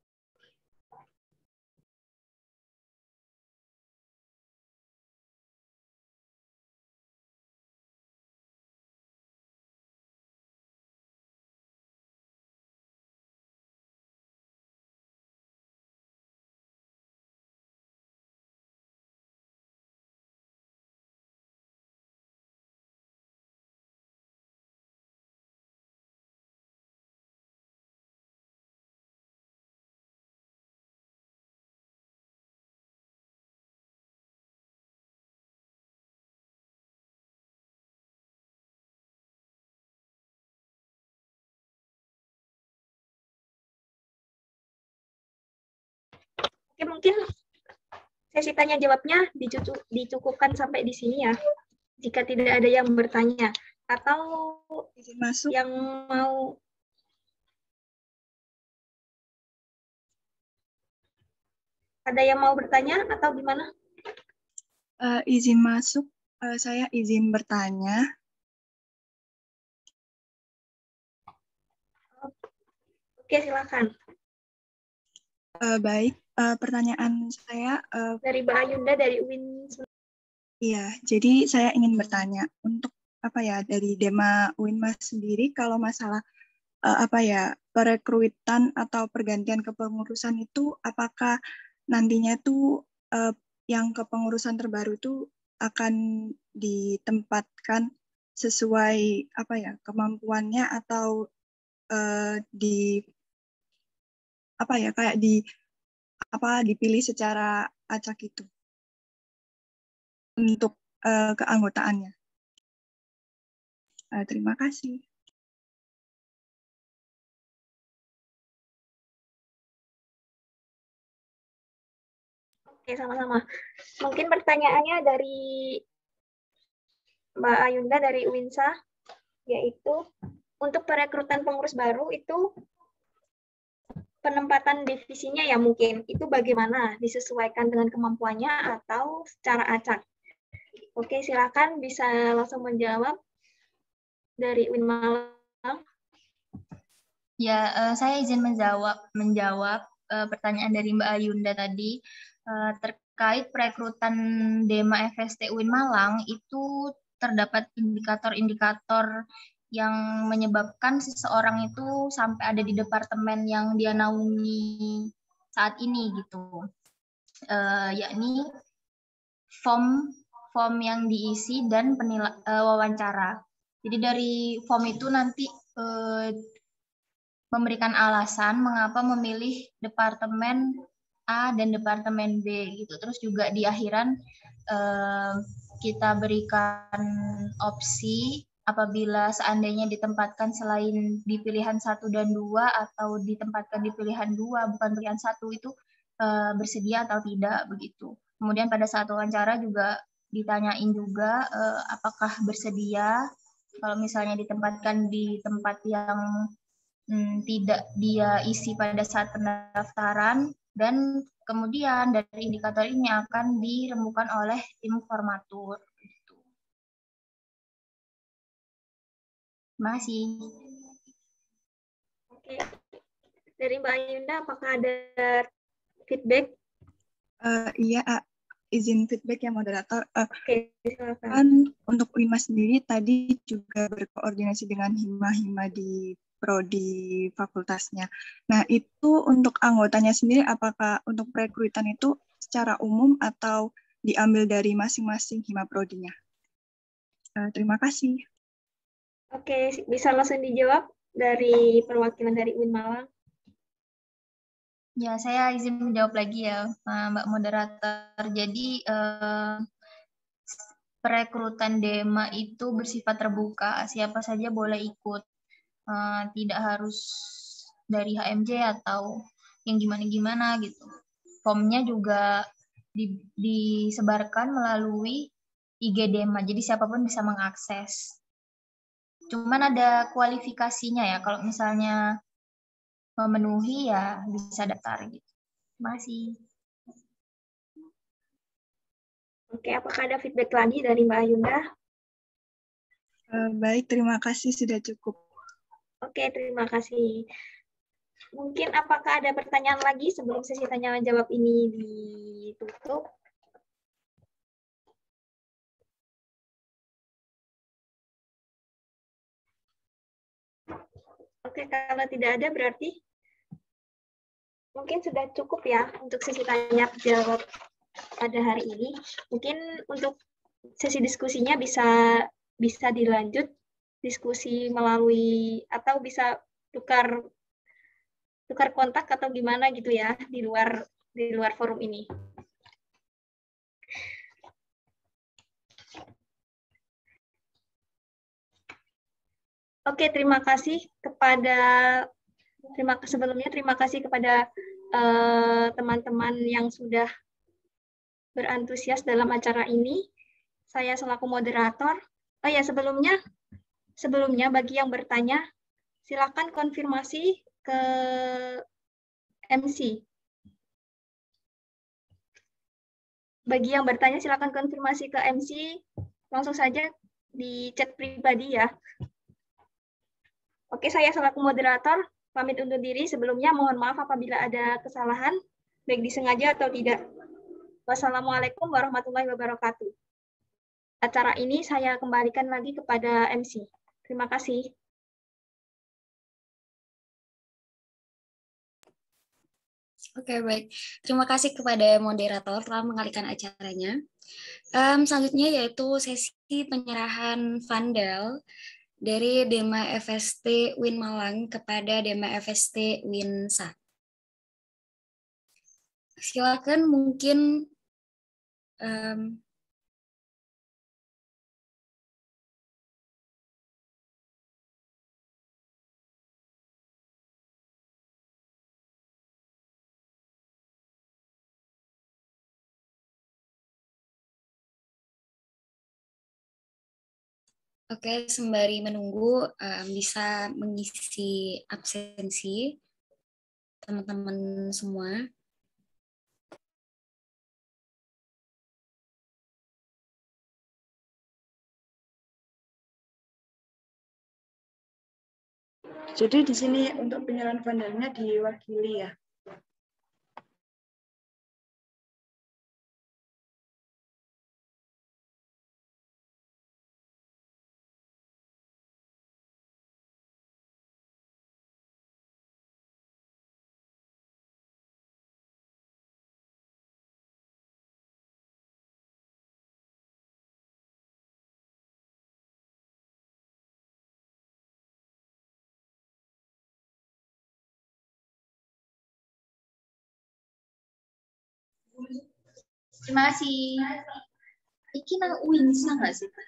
Oke, mungkin sesi tanya jawabnya dicukupkan sampai di sini ya. Jika tidak ada yang bertanya atau masuk yang mau ada yang mau bertanya atau gimana? Izin masuk, saya izin bertanya. Oke, silakan. Baik, pertanyaan saya dari Mbak Ayunda dari UIN. Iya, jadi saya ingin bertanya untuk dari Dema UIN sendiri kalau masalah perekrutan atau pergantian kepengurusan itu apakah nantinya itu yang kepengurusan terbaru itu akan ditempatkan sesuai kemampuannya atau dipilih secara acak itu untuk keanggotaannya. Terima kasih. Oke, sama-sama. Mungkin pertanyaannya dari Mbak Ayunda dari UINSA, yaitu untuk perekrutan pengurus baru itu penempatan divisinya ya mungkin itu bagaimana, disesuaikan dengan kemampuannya atau secara acak? Oke, silakan bisa langsung menjawab dari UIN Malang. Ya, saya izin menjawab pertanyaan dari Mbak Ayunda tadi terkait perekrutan Dema FST UIN Malang itu terdapat indikator-indikator yang menyebabkan seseorang itu sampai ada di departemen yang dia naungi saat ini gitu, yakni form yang diisi dan wawancara. Jadi dari form itu nanti memberikan alasan mengapa memilih departemen A dan departemen B gitu. Terus juga di akhiran kita berikan opsi apabila seandainya ditempatkan selain di pilihan 1 dan 2 atau ditempatkan di pilihan 2 bukan pilihan 1 itu bersedia atau tidak begitu. Kemudian pada saat wawancara juga ditanyain juga apakah bersedia kalau misalnya ditempatkan di tempat yang tidak dia isi pada saat pendaftaran, dan kemudian dari indikator ini akan dirembukan oleh tim formatur. Terima kasih. Oke. Dari Mbak Yunda, apakah ada feedback? Iya, izin feedback ya moderator. Oke, silakan. Kan untuk UINMAS sendiri tadi juga berkoordinasi dengan hima-hima di prodi fakultasnya. Nah, itu untuk anggotanya sendiri apakah untuk perekrutan itu secara umum atau diambil dari masing-masing hima prodinya? Terima kasih. Oke, bisa langsung dijawab dari perwakilan dari UIN Malang. Ya, saya izin menjawab lagi ya, Mbak Moderator. Jadi, perekrutan DEMA itu bersifat terbuka, siapa saja boleh ikut. Tidak harus dari HMJ atau yang gimana-gimana gitu. Formnya juga disebarkan melalui IG DEMA, jadi siapapun bisa mengakses. Cuman ada kualifikasinya ya, kalau misalnya memenuhi ya bisa daftar gitu. Terima kasih. Oke, apakah ada feedback lagi dari Mbak Yunda? Baik, terima kasih sudah cukup. Oke, terima kasih. Mungkin apakah ada pertanyaan lagi sebelum sesi tanya jawab ini ditutup? Oke, kalau tidak ada berarti mungkin sudah cukup ya untuk sesi tanya jawab pada hari ini. Mungkin untuk sesi diskusinya bisa dilanjut diskusi melalui atau bisa tukar kontak atau gimana gitu ya di luar forum ini. Oke, terima kasih kepada teman-teman yang sudah berantusias dalam acara ini. Saya selaku moderator. Oh ya, sebelumnya bagi yang bertanya, silakan konfirmasi ke MC. Bagi yang bertanya, silakan konfirmasi ke MC langsung saja di chat pribadi ya. Oke, saya selaku moderator pamit undur diri. Sebelumnya mohon maaf apabila ada kesalahan, baik disengaja atau tidak. Wassalamualaikum warahmatullahi wabarakatuh. Acara ini saya kembalikan lagi kepada MC. Terima kasih. Oke, baik. Terima kasih kepada moderator telah mengalihkan acaranya. Selanjutnya yaitu sesi penyerahan Vandal dari DEMA FST UIN Malang kepada DEMA FST UINSA. Silakan mungkin Oke, sembari menunggu bisa mengisi absensi teman-teman semua. Jadi di sini untuk penyerahan vandalnya diwakili ya. Terima kasih. Iki nang UINSA nggak sih, Pak?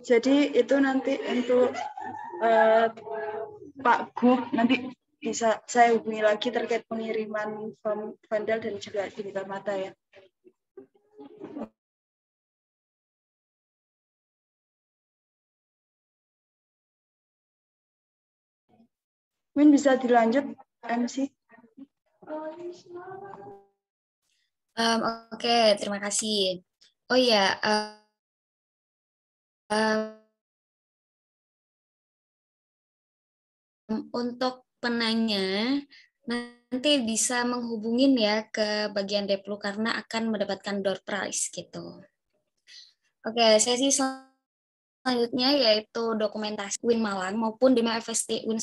Jadi itu nanti untuk Pak Gub nanti bisa saya hubungi lagi terkait pengiriman form vandal dan juga digital mata ya. Mungkin bisa dilanjut, MC. Oke, terima kasih. Oh ya, untuk penanya nanti bisa menghubungin ya ke bagian Deplu karena akan mendapatkan door prize gitu. Oke, sesi selanjutnya yaitu dokumentasi UIN Malang maupun DEMA FST UIN.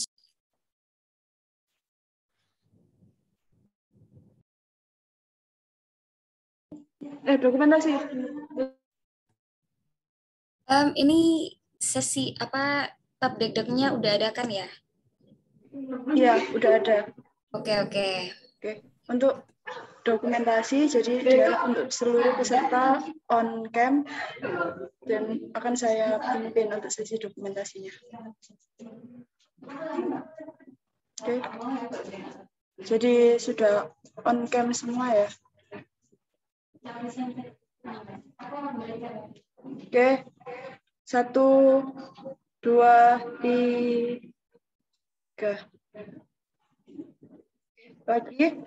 Dokumentasi. Ini sesi apa tab dekdeknya udah ada kan ya? Iya, udah ada. Oke. Untuk dokumentasi, jadi dia untuk seluruh peserta on cam dan akan saya pimpin untuk sesi dokumentasinya. Oke. Jadi sudah on cam semua ya. Oke. 1, 2, 3. Lagi.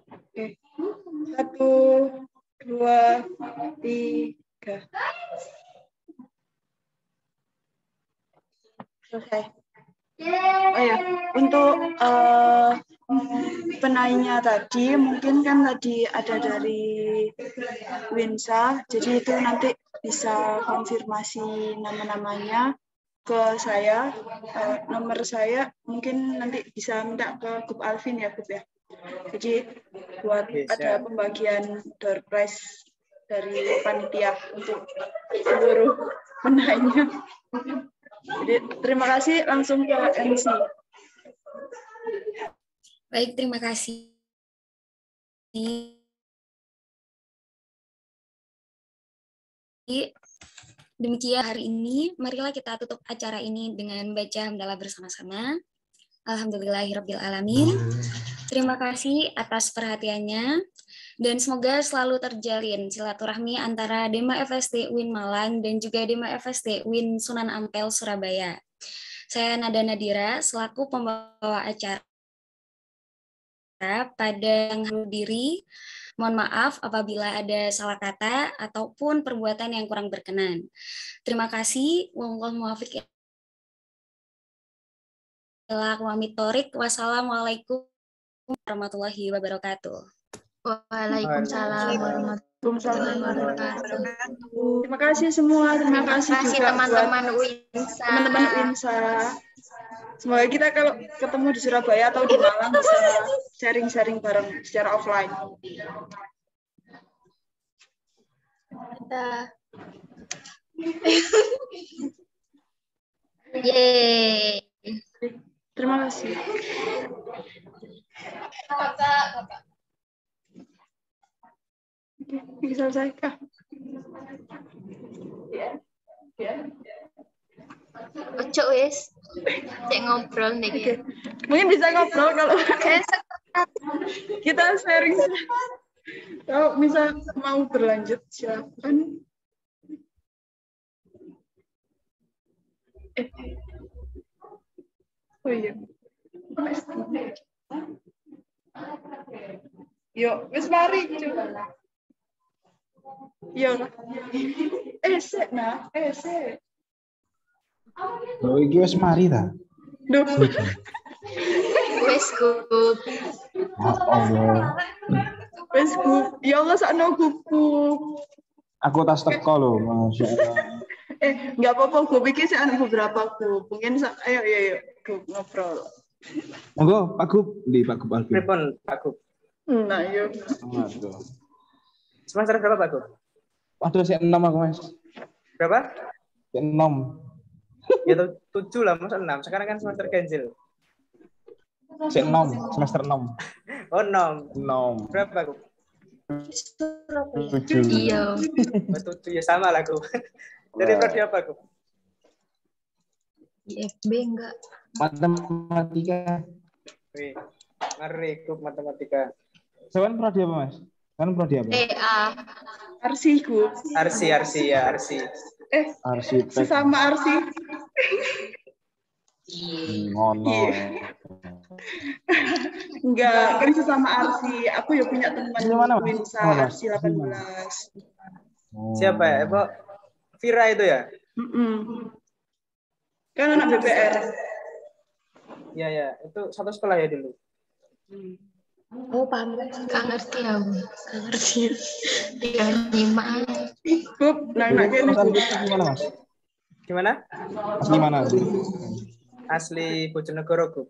Oke. 1, 2, 3. Selesai. Oh ya, untuk penanya tadi, mungkin kan tadi ada dari Winsa, jadi itu nanti bisa konfirmasi nama-namanya ke saya. Nomor saya mungkin nanti bisa minta ke Gub Alvin ya, Gub ya. Jadi buat ada pembagian door prize dari panitia untuk seluruh penanya. Jadi terima kasih, langsung ke MC. Baik, terima kasih. Demikian hari ini, marilah kita tutup acara ini dengan baca hamdalah bersama-sama. Alhamdulillahirrabbilalamin. Terima kasih atas perhatiannya, dan semoga selalu terjalin silaturahmi antara DEMA FST UIN Malang dan juga DEMA FST UIN Sunan Ampel, Surabaya. Saya Nada Nadira, selaku pembawa acara pada yang diri. Mohon maaf apabila ada salah kata ataupun perbuatan yang kurang berkenan. Terima kasih. Wallahul muwaffiq ila aqwamit thoriq. Wassalamualaikum warahmatullahi wabarakatuh. Waalaikumsalam warahmatullahi wabarakatuh. Terima kasih semua. Terima kasih juga teman-teman UINSA. Teman-teman UINSA. Semoga kita kalau ketemu di Surabaya atau di Malang bisa sharing-sharing bareng secara offline. Yeay. Terima kasih. Kakak. Bisa selesai kah? Ojo wis. Cek ngobrol nih. Okay. Mungkin bisa ngobrol kalau kita sharing. Kalau bisa mau berlanjut silakan. Oh iya. Yuk, wis mari. Yo. Sik nah, sik. Oh, iki wis mari ta? Duh. Wis Gub. Allah. Wis Gub. Ya Allah sakno Gubku. Aku tas teko lho, masyaallah. Enggak apa-apa, Gub iki sik ana beberapa Gub. Mungkin ayo Gub ngobrol. Monggo Pak Gub, di Pak Gub Alvin. Pripun Pak Gub? Nah, yuk. Waduh. Semester berapa Pak Gub? Waduh, sik 6 aku, Mas. Berapa? Sik 6. Ya 7 lah, masa 6. Sekarang kan semester ganjil. Sik 6, semester 6. Oh, 6. 6. Berapa Gub? 7. Iya. 7 ya sama lah Gub. Dari prodi apa Gub? IFB enggak. Matematika. Wih, ngeri Gub matematika. Sewan prodi apa, Mas? Kan prodi apa? TA. Arsi Gub. Arsi ya, Arsi. Arsitek. Sesama Arsi. Ngono. Enggak, kan sesama Arsi. Aku ya punya teman Winsa Arsi 18. Siapa ya? Ibu Vira itu ya? Kan anak BPR. Iya ya, itu satu sekolah ya dulu. Oh, paham. Gak ngerti aku. Gak ngerti. Dia nyimak. Gup, nanya kene Gup. Gimana, Mas? Gimana? Asli mana? Asli Bojonegoro, Gup.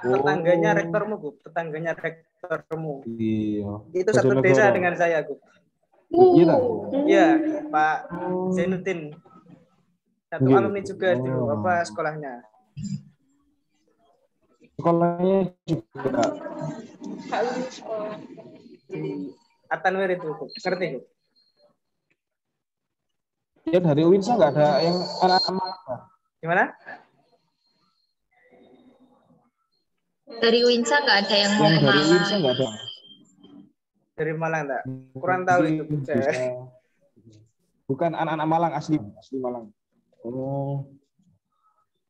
Tetangganya rektormu, Gup. Tetangganya rektormu. Iya. Itu satu desa dengan saya, Gup. Iya, Pak Zainuddin. Satu alumni juga dulu, apa sekolahnya? Sekolahnya juga di Atanwir itu, ngerti Bu? Ya dari Winsa nggak ada yang anak-anak. Gimana? Dari Winsa nggak ada yang mau ke Dari Winsa Malang. nggak ada. Dari Malang enggak? Kurang tahu itu. Bukan anak-anak Malang, asli Malang. Oh.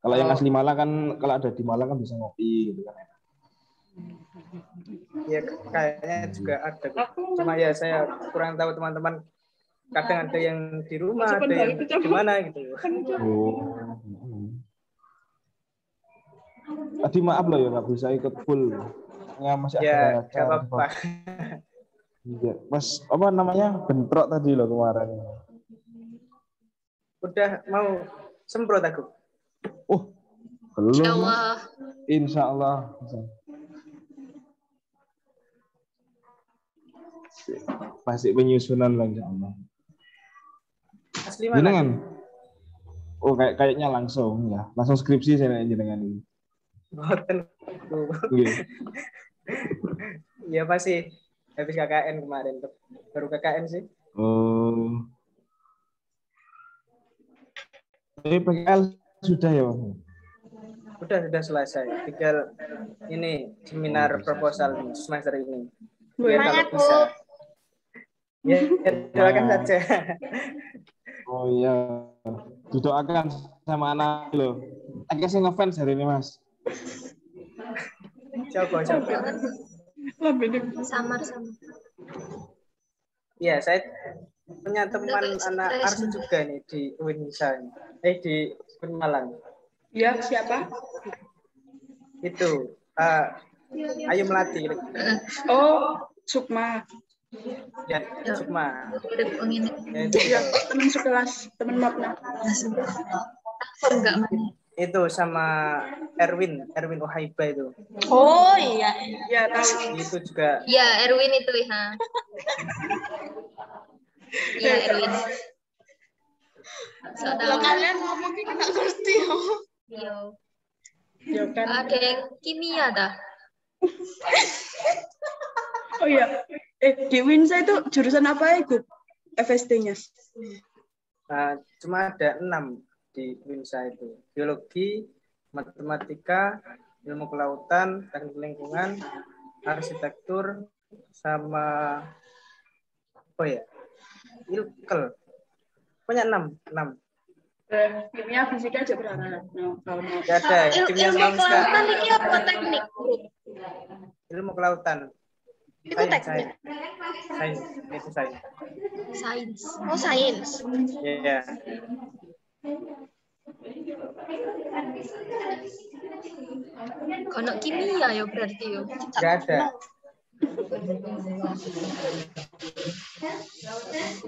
Kalau yang asli Malang kan, kalau ada di Malang kan bisa ngopi gitu kan. Ya kayaknya juga ada. Cuma ya saya kurang tahu teman-teman. Kadang ada yang di rumah, ada yang di mana gitu. Oh. Tadi maaf loh ya nggak bisa ikut full. Ya masih ya, ada apa-apa. Iya, Mas apa namanya bentrok tadi loh kemarin. Udah mau semprot aku. Oh, belum. Insya Allah. Masih penyusunan lah insya Allah. Asli mana? Jenengan? Oh kayaknya langsung ya, langsung skripsi saya jenengan ini. Iya pasti habis KKN kemarin, baru KKN sih. Oh. Tapi PKL sudah ya, Bang? Sudah selesai. Tinggal ini seminar proposal semester ini. Ya kalau bisa. Ya, doakan saja. Oh iya. Didoakan sama anak lo. Agak ngefans hari ini, Mas. Coba. Samar. Iya, saya punya teman anak Arsi juga nih di Winsa. Di Malang. Ya, siapa? Itu Ayu Melati. Oh, Sukma. Ya, Sukma. Ya, teman sekelas, teman mapna. Itu sama Erwin Ohaiba itu. Oh iya, ya tahu. Itu juga. Ya Erwin itu ya. Iya Erwin. Kalau kalian ngomong kita nggak ngerti ya. Iya. Ya kan. Ada yang kimia dah. Oh iya. Di Winsa itu jurusan apa ya, Gup? FST-nya? Cuma ada 6 di Winsa itu. Biologi, matematika, ilmu kelautan, teknik lingkungan, arsitektur, sama apa ya? Ilkel. Punya 6. Kimia, fisika aja berapa? Ya ada, kimia ilmu kelautan ini apa teknik? Ilmu kelautan. Itu teknik. Sains. Oh, sains. Iya. Kono kimia ya berarti yo. Enggak ada.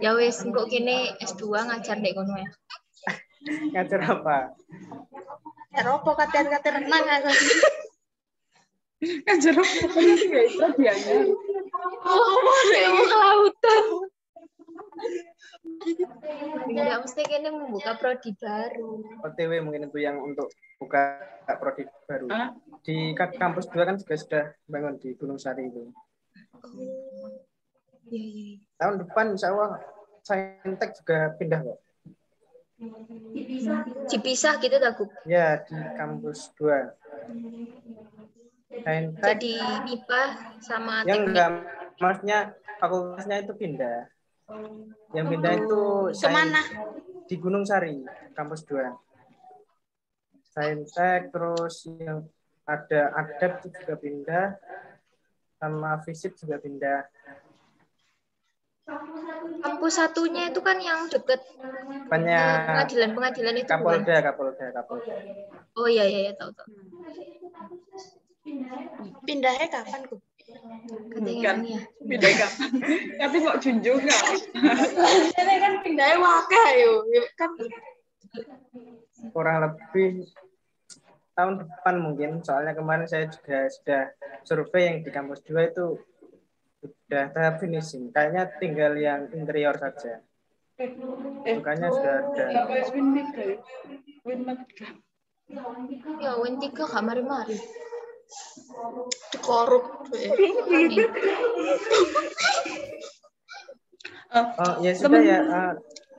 Ya wis, kok kene S2 ngajar ndek kono ya. Ngajar apa? Eropa kate renang aku. Ngajar apa ya itu biasa. Ilmu kelautan. Enggak mesti kene membuka prodi baru. OTW mungkin itu yang untuk buka prodi baru. Di kampus 2 kan juga sudah bangun di Gunung Sari itu. Iya. Tahun depan insya Allah Saintek juga pindah kok. Dipisah gitu tak, Gup? Ya, di kampus 2. Saintek. Jadi MIPA sama yang teknik. Enggak, maksudnya fakultasnya itu pindah. Yang pindah itu kemana? Di Gunung Sari, kampus 2. Saintek, terus yang ada adab itu juga pindah, sama fisip juga pindah. Kampus satunya itu kan yang deket pengadilan itu Kapolda, bukan? Kapolda. Oh iya tahu. Pindahnya kapan, Bu? Katanya ya. Pindahnya kapan? Tapi kok junjung nggak? Ini kan pindahnya wakah yo. Kan Kurang lebih tahun depan mungkin, soalnya kemarin saya juga sudah survei yang di kampus 2 itu sudah tahap finishing, kayaknya tinggal yang interior saja. Bukannya sudah ada. Ya, Win 3 gak mari-mari. Dikorup. Oh ya sudah ya.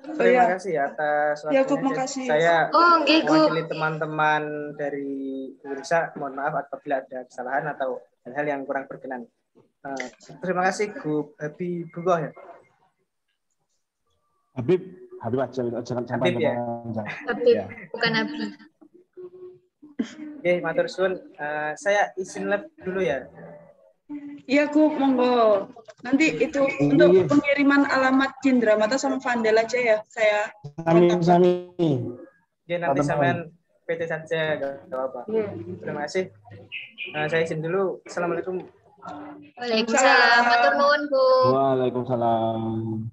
Terima kasih atas waktunya. Saya mewakili teman-teman dari Bursa. Mohon maaf apabila ada kesalahan atau hal-hal yang kurang berkenan. Terima kasih Gu Habib ya. Habib aja, jangan sampai Habib ya. Habib, bukan Habib. Oke, matur suwun. Saya izin lab dulu ya. Iya, Gu, monggo. Nanti itu untuk pengiriman alamat Cindramata sama Vandel aja ya. Saya Sami. Ya, nanti sampean PT saja, enggak apa-apa. Terima kasih. Saya izin dulu. Assalamualaikum. Waalaikumsalam. Matur nuwun, Bu. Waalaikumsalam.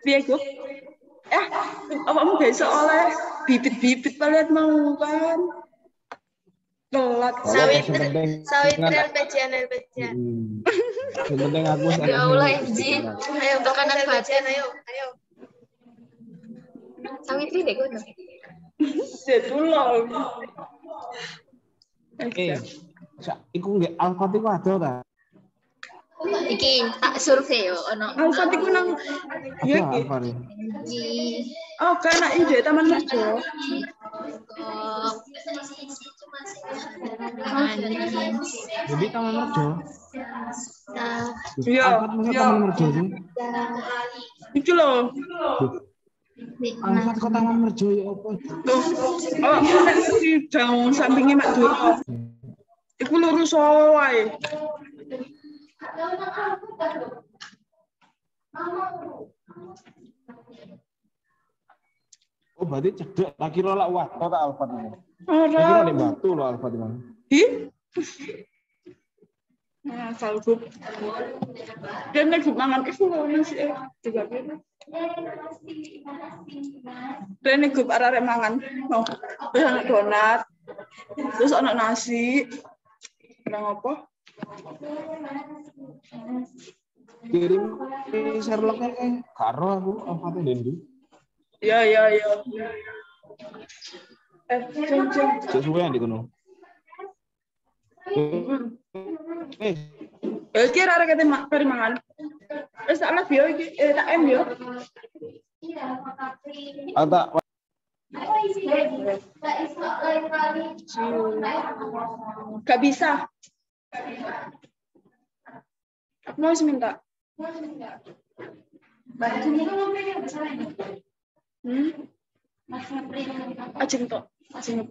Piye, Gu? Awakmu besok oleh bibit-bibit kalian mau kan? Telat. Sawit LPJN. Yang penting aku Ya Allah, Ji. Ayo makanan batin, ayo. Sawit ini kono. Setulong. Iku nggak Alfat iku ada ta? Iki tak survei yo ono. Alfat iku nang ya Alfat. Oh, kan ide Taman Merjo. Jadi Taman Merjo. Iya. Taman Merjo sih. Iki lho. Alfat kok Taman Merjo ya apa? Oh, di jauh sampingnya Madura. Iku lurus wae. Oh, berarti cedek. Tak kira lak wato tak Alfat ini. Ora. Kira nek batu lho Alfat ini. Nah, salgup. Dan nek mangan iku nasi juga. Dan nek gup arek mangan. Oh, terus donat. Terus ana nasi. Nang apa? Kirim Sherlock-nya karo aku Alfat Dendi. Ya. Sesuai di kono. Kira arek kate mangan. Wis tak live yo iki, tak em yo. Ada Gak bisa. Aku mau minta. Ajeng tok. Ajeng.